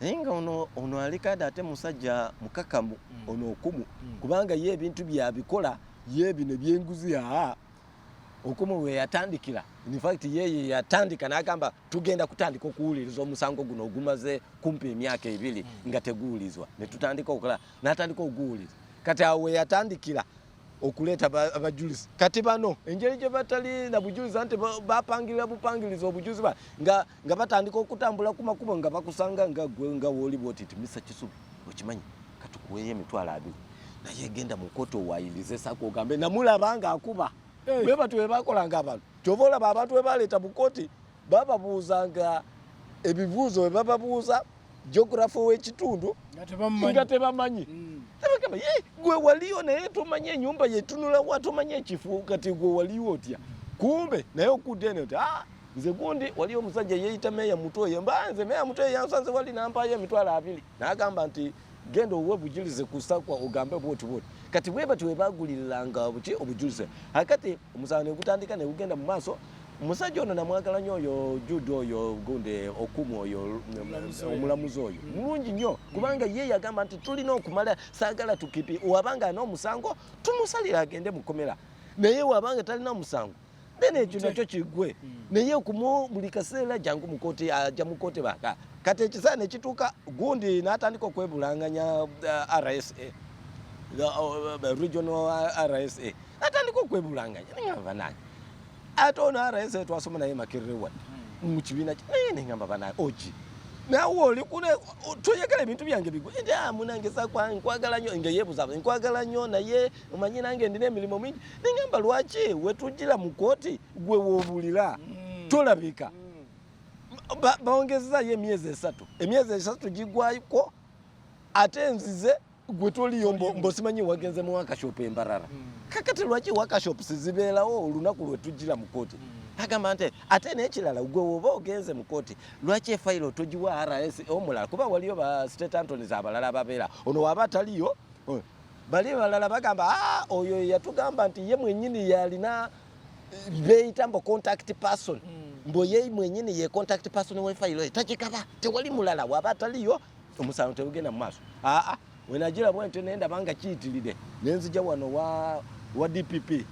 naye nga ono alikada ate musajja mukakamu ono okumu kubanga ye ebintu byabikola ye bino byenguzi okumu we yatandikira in fact yeye yatandika n'agamba tugenda kutandika okuwuliriza omusango guno ogumaze kumpi emyaka 2 nga teguwulizwa ne tutandika okola n'atandika okuwuliza kati awe yatandikira okuleeta abajulizi kati bano engeri gye batali na bujulizi nti bapangirira bupangiriza obujulizi nga batandika okutambula ku makubo nga bakusanga nga woli bwoti timisa Kisubi okimanyi katukuweyo emitwalo 2 naye genda mu kkooti owayirize Ssakwa ogambe namulabanga akuba bwe batu bwe bakolanga abantu kyova olaba abantu bwe baleeta mu kkooti bababuuzanga ebibuuzo bwe bababuuza geography w'ekitundu nga tebamanyi tabagamba gwe waliyo naye tomanyi ennyumba yetunula wa tomanyi ekifo kati gwe waliyo otya kumbe naye okudde eno ti nze gundi waliyo omusajja yeeyita meeya Mutoyi nze meeya Mutoyi yansanze wali nampaayo emitwalo 2 n'agamba nti genda owe bujulize ku Ssakwa ogambe bwoti kati bwe bati we baguliranga obujulize kati omusango ne gutandika ne gugenda mu maaso omusajja ono namwagala nnyo oyo Jude oyo gunde okumu oyo omulamuzi oyo mulungi nnyo kubanga ye yagamba nti tulina okumala saagala tukipi wabanga n'omusango tumusalira agende mukomera naye wabanga talina omusango then ekyo nakyo kigwe naye buli kaseera jangu mukooti ajja mukooti baka kati ekisaana ekituuka gundi n'atandika okwebulanganya RSA regional RSA atandika okwebulanganya nengamba nange ate ono RSA twasoma naye Makirire wadde mu kibiina naye nengamba banange oki nawe oli kune toyagala ebintu byange bigwe munange Ssakwa nkwagala nnyo nga yeebuza nkwagala nnyo naye omanyi nange ndina emirimu mingi nengamba lwaki wetugira mu kkooti gwe woobulira tolabika bawongezezayo emyezi 3 gigwako ate nzize gwe toliyo mbosimanyi wagenze mu workshop embarara kakati lwaki workshops zibeerawo olunaku lwetugira mu kkooti agamba nti ate n'ekirala gwe woba ogenze mu kkooti lwaki efayiro togiwa RS omulala kuba waliyo ba state attorneys abalala ababeera ono waba ataliyo bali balala bagamba oyo yatugamba nti ye mwennyini yalina beeyita mbo contact person mbo ye mwennyini ye contact person w'efayiro takikaba tewali mulala waba ataliyo omusango tegugenda mu maaso wenagira bwente nenda banga kiitirire nenzija wano wa DPP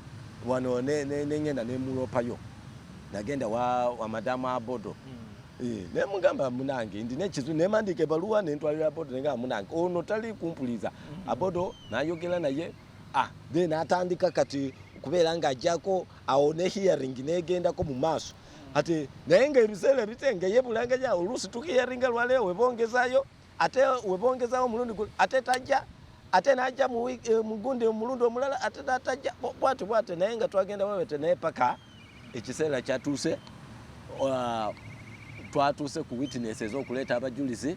wano nengenda nemulopayo nagenda wa madamu abodo nemugamba munange ndi nekizu nemandike baluwa nentwalira abodo nenga munange ono tali kumpuliza abodo nayogera naye then atandika kati kubeera nga ajjako aone hearing negendako mu maaso ati naye nga ebiseera bitenge yebulanga ja oluusi tukiyaringa lwaleero webongezayo ate webongezayo omulundi ate tajja ate najja mugundi omulundi omulala ate natajja bwate naye nga twagenda wewete naye paka ekiseera kyatuuse twatuuse ku witnesses okuleeta abajulizi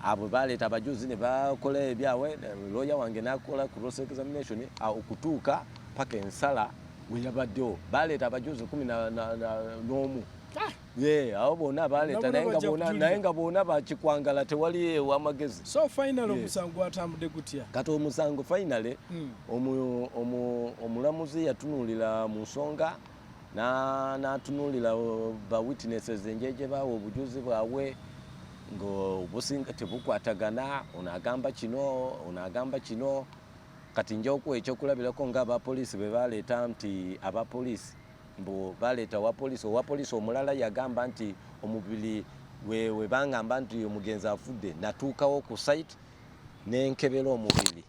abo baleeta abajulizi ne bakola ebyawe lawyer wange nakola cross examination okutuuka paka ensala weyabaddewo baleeta abajulizi 11 abo bonna baleeta naye nga bonna bakikwangala tewali wamagezi. So final omusango atambudde gutya? Kati omusango final omulamuzi yatunulira mu nsonga n'atunulira ba witnesses enjeje bawo obujuzi bwawe ng'obusinga tebukwatagana onagamba kino kati njokuwa ekyokulabirako ng'abapoliisi be baleeta nti abapoliisi mbu baleeta owapoliisi omulala yagamba nti omubiri we bangamba nti omugenzi afudde natuukawo ku site nenkebera omubiri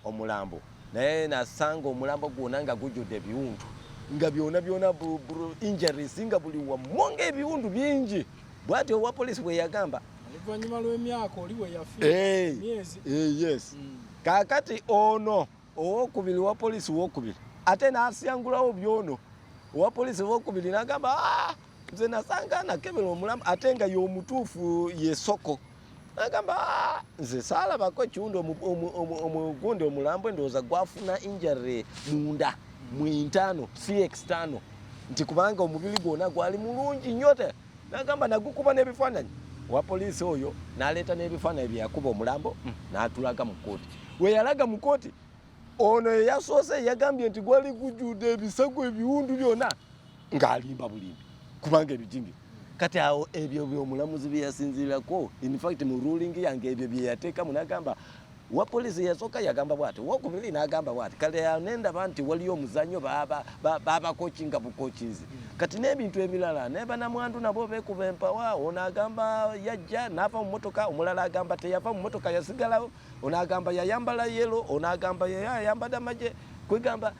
omulambo naye nasanga omulambo gwonna nga gujjudde ebiwundu nga byona injuries nga buli wamu ng'ebiwundu bingi bw'ati owapoliisi bwe yagamba oluvannyuma lw'emyaka oli we yafiira myezi. Yes. Kaakati ono owokubiri wa poliisi wokubiri ate n'asyangulawo byono owapoliisi wokubiri n'agamba nze nasanga nakebera omulamu ate nga y'omutuufu ye Ssakwa n'agamba nze saalabako ekiwundu omugundi omulambo endowooza gwafuna injury munda mwintano si external nti kubanga omubiri gwonna gwali mulungi nnyo te n'agamba nagukuba n'ebifaananyi owapoliisi oyo n'aleeta n'ebifaananyi bye yakuba omulambo n'atulaga mu kkooti we yalaga mu kkooti ono eyasoose yagambye nti gwali gujjudde ebisago ebiwundu byonna ng'alimba bulimbi kubanga ebijingi kati awo ebyo by'omulamuzi bye yasinzirirako in fact mu ruling yange ebyo bye yateekamu n'agamba wa polisi yasooka yagamba bwati wokubiri n'agamba bwati kale nendaba nti waliyo omuzannyo babakokinga bukokinzi kati n'ebintu ebirala ne banamwandu nabo beekuba empawa ono agamba yajja n'ava mu motoka omulala agamba teyava mu motoka yasigalawo ono agamba yayambala yelo ono agamba yayambadde amagye kwegamba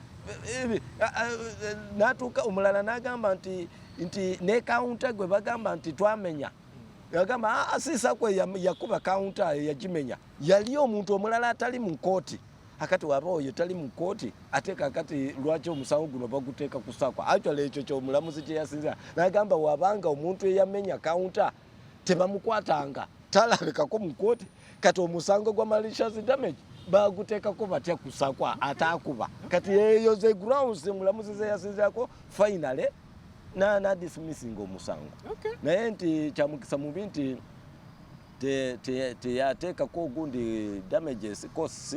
n'atuuka omulala n'agamba nti ne kawunta gwe bagamba nti twamenya yagamba si Ssakwa yakuba kawunta yagimenya yali omuntu omulala atali mu kkooti akati waba oyo tali mu kkooti ate kakati lwaki omusango guno baguteeka ku Ssakwa actually ekyo ky'omulamuzi kye yasinzira n'agamba wabanga omuntu eyamenya kawunta tebamukwatanga talabikako mu kkooti kati omusango gwa malicious damage baguteekako batya ku Ssakwa ataakuba kati eyo ze grounds omulamuzi ze yasinzirako finally na dismissing omusango naye nti kyamukisa mubi nti teyateekako ogundi damages costs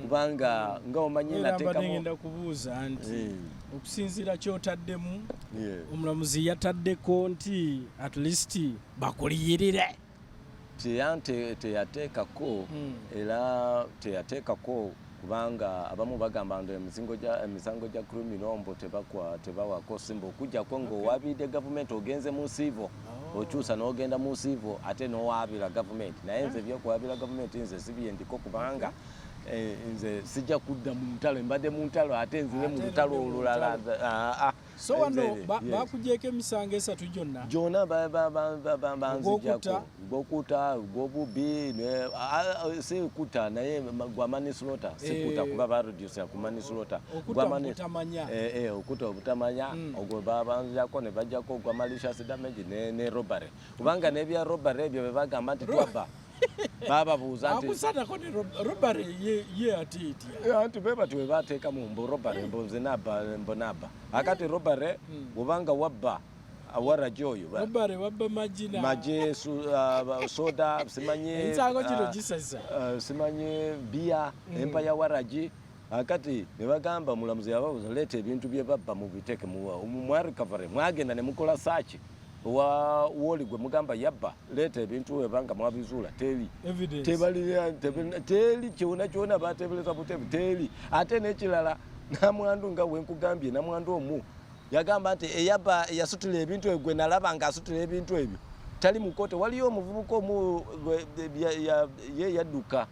kubanga nga omanyi nateekamo kubuuza nti okusinziira kyotaddemu omulamuzi yataddeko nti at least bakuliyirire teyateekako era teyateekako kubanga abamu bagamba ndo emisango gya criminal mbo tebawako simba okujjako ng'owaabidde gavumenti ogenze mu civil okyusa n'ogenda mu civil ate n'owaabira gavumenti naye nze ebyokuwaabira gavumenti nze sibyendiko kubanga nze sijja kudda mu ntalo mbadde mu ntalo ate nzire mu lutalo olulala. So wano bakugyeko emisango esatu gyonna banzijjako gwokuta gwobubi sikuta naye gwa manslaughter sikuta kuba bareducera ku manslaughter okuta obutamanya ogwo babanzijjako ne bajjako gwa malicious damage ne robbery kubanga n'ebya robbery ebyo be bagamba nti twabba bababuuza nti akusatako ne robbery ye atiitya anti beba tiwe bateekamu mbu robbery mbonze nabba akati robbery bwobanga wabba awarajo oyo robbery wabba majina maje soda simanyi ensango kino gisasa simanyi bia empa ya waraji akati ne bagamba mulamuzi yababuuza leeta ebintu bye babba mubiteeke mu recovery mwagenda ne mukola search wa woli gwe mugamba yabba leta ebintu webanga mwabizula teli teli kyona batebeleza butebu teli ate nekirala namwandu nga wenkugambye namwandu omu yagamba nti eyabba yasutula ebintu egwe nalaba nga asutula ebintu ebyo tali mukote waliyo omuvubuka omu ye yadduka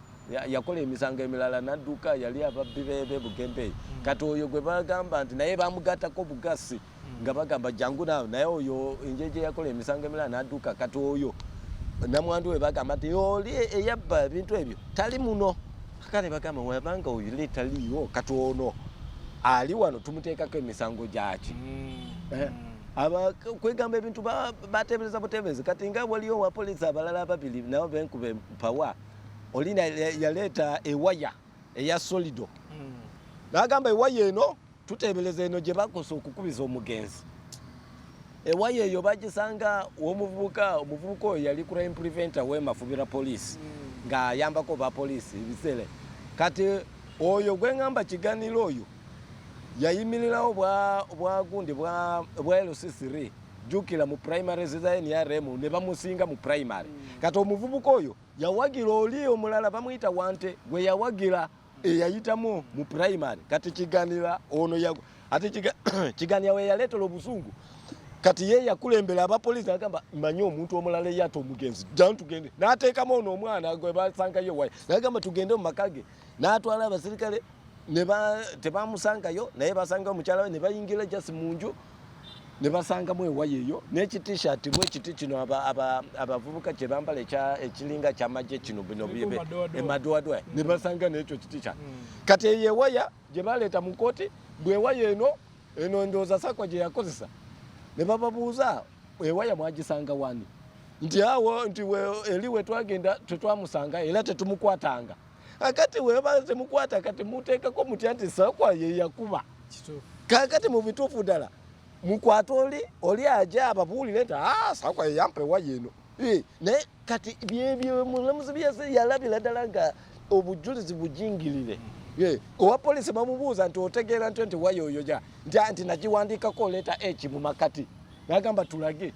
yakola emisango emirala nadduka yali ababbi bebe bugembe kati oyo gwe bagamba nti naye bamugattako bugasi nga bagamba jangu naye oyo enjeje yakola emisango emirala nadduka kati oyo namwandu we bagamba nti oli eyabba ebintu ebyo tali muno kale bagamba webanga oyo letaliyo kati ono ali wano tumuteekako emisango gyaki kwegamba ebintu batebeleza butebezi kati nga waliyo wa polisi abalala ababiri nabo benkuba empawa olina yaleeta ewaya eya solido nagamba ewaya eno tutebeleza eno gye bakosa okukubiza omugenzi ewaya eyo bagisanga omuvubuka oyo yali crime preventer w'emafubira polisi ng'ayambako ba polisi ebisere kati oyo gwengamba kiganiro oyo yayimirirawo bwagundi bwa LC3 jukira mu primary za NRM ne bamusinga mu primary kati omuvubuka oyo yawagira oli omulala bamuyita wante gwe yawagira eyayitamu mu primary kati kiganira ono ate kiganira we yaleetera obusungu kati ye yakulembera abapolisi agamba manyi omuntu omulala yatta omugenzi janu tugende n'ateekamu ono omwana gwe basangayo wayi n'agamba tugende mu makage n'atwala abasirikale tebamusangayo naye basanga omukyala we ne bayingira jasi munju ne basangamu ewaya eyo n'ekitishati bwekiti kino abavubuka kye bambala ekiringa kyamagye kino bino bibe emadowadwa ne basanga n'ekyo kitishati kati eyo ewaya gye baleeta mu kooti bwewaya eno ndowooza Ssakwa gye yakozesa ne bababuuza ewaya mwagisanga wani nti awo nti eri we twagenda tetwamusanga era tetumukwatanga akati weba temukwata kati muteekako mutya nti Ssakwa ye yakuba kakati mu bituufu ddala mukwata oli aja ababuulire nti Ssakwa ye yampa ewaya eno naye kati byebyo mulamuzi byese yalabira ddala nga obujulizi bujingirire owa polisi bamubuuza nti otegeera nti waya oyo ja nti nagiwandiikako leeta eki mu makati n'agamba tulage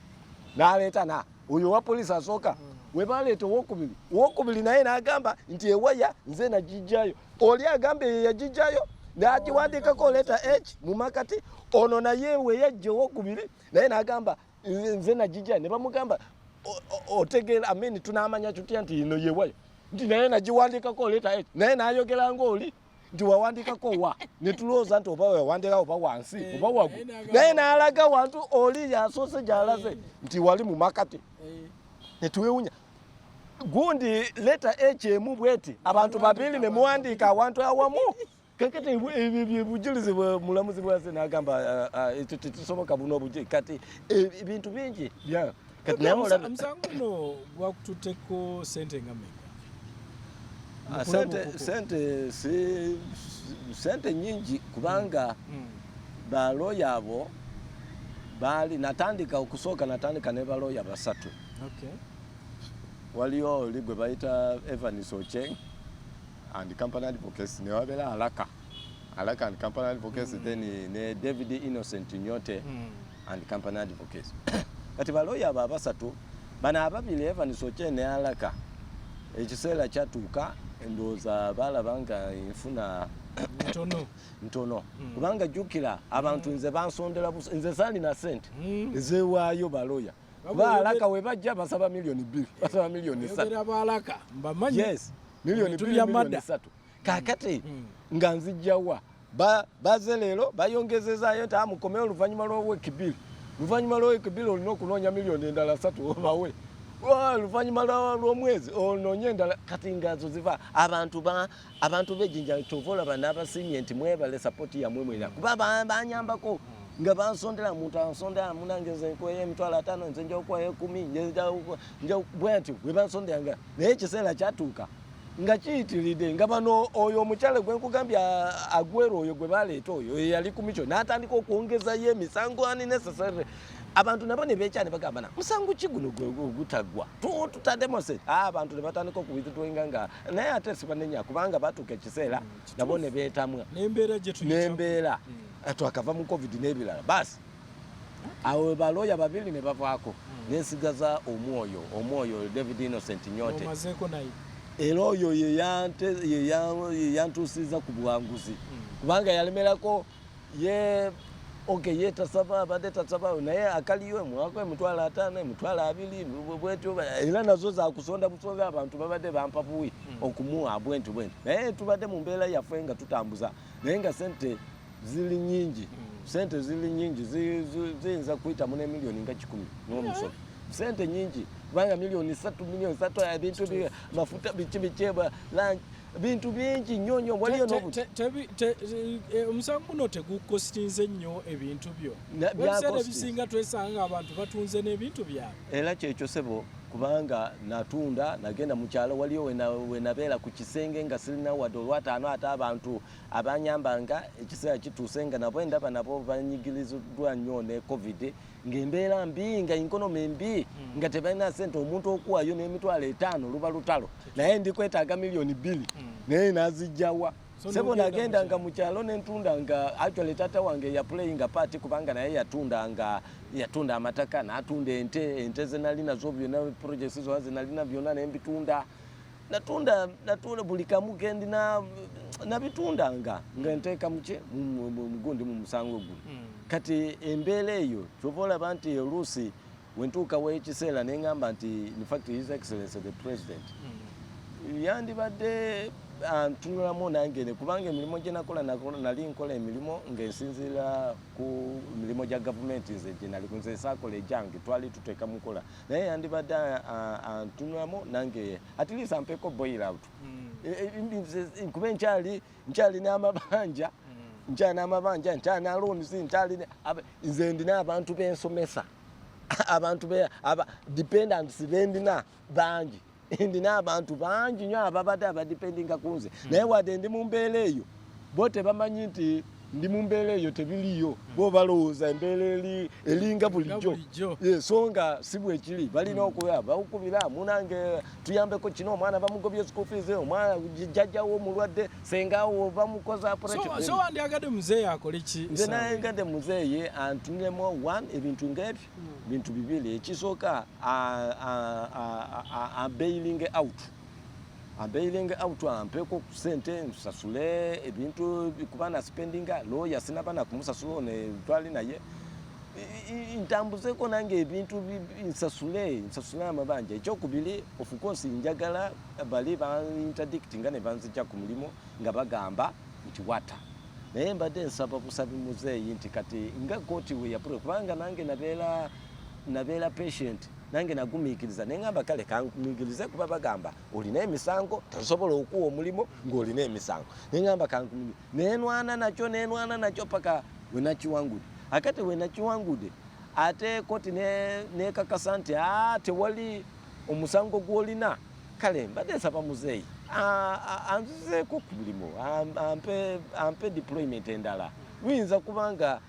n'aleeta oyo wa polisi asooka we baleeta owokubiri naye n'agamba nti ewaya nze nagijjayo oli agamba eyo yagijjayo n'agiwandiikako leeta eki mu makati ono naye we yajja owokubiri naye n'agamba nze nagijjayo ne bamugamba otegeera amini tunaamanya tutya nti ino yewaya nti naye nagiwandiikako leeta eki naye n'ayogera ng'oli nti wawandiikako wa ne tulowooza nti oba wawandika oba wansi oba waggulu naye n'alaga wantu oli yasoose gy'alaze nti wali mu makati ne tuwewunya gundi leeta eki emu bweti abantu babiri ne muwandiika awantu awamu kakati ebujulizi mulamuzi bwase n'agamba tetusoboka buno obujulizi kati ebintu bingi omusango guno gwakututeko sente nga meka sente nyingi kubanga baloya abo bali natandika okusooka natandika ne baloya basatu waliyo oli gwe bayita Evans Ocheng and company advocates ne wabera alaka and company advocates then ne David Innocent Nyote and company advocates kati baloya abo basatu bana ababili Evans Ocheng ne alaka ekiseera kyatuuka endowooza balabanga enfuna ntono kubanga jjukira abantu nze bansondera nze saalina sente ezewaayo baloya kuba alaka we bajja basaba milioni 2 basaba milioni 3 yes milioni 3 kakati nga nzijjawa baze leero bayongezezaayo nti amukomeyo oluvannyuma lw'owekibiri olina okunoonya milioni endala 3 obawe oluvannyuma lw'omwezi onoonye endala kati ngazo ziva abantu b'ejjinja kyova olaba n'abasinye nti mwebale sapoti yamwe mwera kuba banyambako nga bansondera muntu ansondera munange nze nkuwayo $5,000 nze nja okuwayo 10 bwentyo bwe bansonderanga naye ekiseera kyatuuka nga kiyitiridde nga bano oyo omukyala gwe nkugambye Agwero oyo gwe baleeta oyo yali ku mico n'atandika okwongezayo emisango ani necessary abantu nabo ne beekyane bagamba musango ki guno gutagwa tutaddemo se abantu ne batandika okubitutwenga nga naye ate sibanenya kubanga batuuka ekiseera nabo ne beetamwa n'embeera twakava mu covid n'ebirala basi awo baloya babiri ne bavaako nesigaza omwoyo David Innocent Nyote omazeko naye era oyo yantusiza ku bwanguzi kubanga yalemerako ye ye tasaba abadde tasaba naye akaliyo mwaka emitwalo 5 emitwalo 2 bwetyo era nazo za kusonda busoga abantu babadde bampapuwi okumuwa bwentu naye tubadde mu mbeera yaffe nga tutambuza naye nga sente zili nyingi ziyinza kuyita mu milioni nga 10 n'omusomo sente nyingi kubanga milioni 3 ebintu mafuta bicheba bintu bingi nnyo waliyo n'obuti omusango guno tegukostinze nnyo ebintu byo ebiseera ebisinga twesanga abantu batunze n'ebintu byabwe era kyekyo sebo kubanga natunda nagenda mu kyalo waliyo wenabeera ku kisenge nga sirina wadde olwataano ate abantu abanyambanga ekiseera kituuse nga nabo endaba nabo banyigiriziddwa nnyo ne covid ng'embeera mbi nga inkonomi mbi nga tebalina sente omuntu okuwayo n'emitwalo 5 luba lutalo naye ndikwetaaga milioni 2 naye nazijjawa sebo nagenda nga mu kyalo n'entunda nga actually tata wange ya playing party kubanga naye yatunda amataka n'atunda ente ze nalina zo byonna projects zo nalina byonna n'embitunda natunda buli kamu kendi nabitundanga nga nteeka mu gundi mu musango guno kati embeera eyo kyova olaba nti oluusi wentuukawo ekiseera neŋŋamba nti in fact his excellency the president yandibadde tunulamu nange kubanga emirimu gye nali nkola emirimu ng'ensinziira ku mirimu gya gavumenti nze gye nali nze saakola ejange twali tuteeka mukola naye yandibadde tunulamu nange at least ampeeko boil out kuba nkyali n'amabanja nkyali n'aloans nze ndina abantu bensomesa abantu dependents bendina bangi ndina abantu bangi nnyo ababadde abadipendinga ku nze naye wadde ndi mu mbeera eyo bo tebamanyi nti ndi mu mbeera eyo tebiriyo bo balowooza embeera eringa bulijjo so nga si bwe kiri balina okubira munange tuyambeko kino omwana bamugobye school fees omwana jjajjawo omulwadde sengawo bamukoza operation so wandyagadde muzeeyi akole ki nze nayegadde muzeeyi antuniremu ebintu ng'ebyo bintu bibiri ekisooka bailing out ampeeko sente nsasule ebintu kubana spendinga lawyer sinabana kumusasula twali naye ntambuzeko nange ebintu nsasule amabanja ekyokubiri of course njagala bali bainterdictinga ne banzijja ku mulimu nga bagamba nti wata naye mbadde nsaba busabi muzeeyi nti kati nga kooti we yapule kubanga nange nabeera patient nange nagumiikiriza neŋŋamba kale kangumiikirize kuba bagamba olina emisango tasobola okuwa omulimu ng'olina emisango neŋŋamba kangumiikirize nenwana nakyo paka wenakiwangudde akati wenakiwangudde ate kooti nekakasa nti tewali omusango gw'olina kale mbadde nsaba muzeeyi anzizeeko ku mulimu ampe deployment endala wiyinza kubanga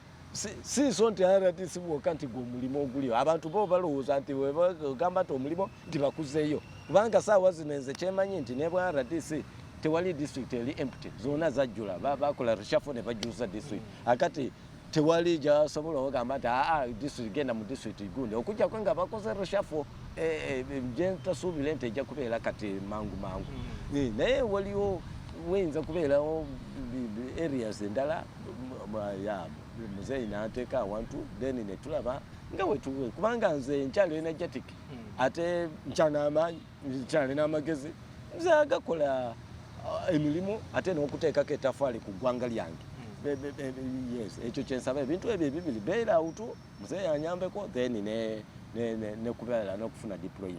siiso nti RDC bwokka nti gwe omulimu oguliwo abantu bo balowooza nti webagamba nti omulimu nti bakuzeeyo kubanga saawa zino nze kyemanyi nti ne bwa RDC tewali district eri empty zonna zajjula bakola reshuffle ne bajjuza district akati tewali gyasobola ogamba nti district genda mu district gundi okujjako nga bakoze reshuffle gyentasuubire nti ejja kubeera kati mangu naye waliwo weyinza kubeerawo areas endala muzeeyi n'ateeka awantu then ne tulaba nga wetuwe kubanga nze nkyali energetic ate nkyali n'amagezi nze agakola emirimu ate n'okuteekako etafaali ku ggwanga lyange yes ekyo kyensaba ebintu ebyo ebibiri bail out muzeeyi anyambeko then ne kubeera n'okufuna deployment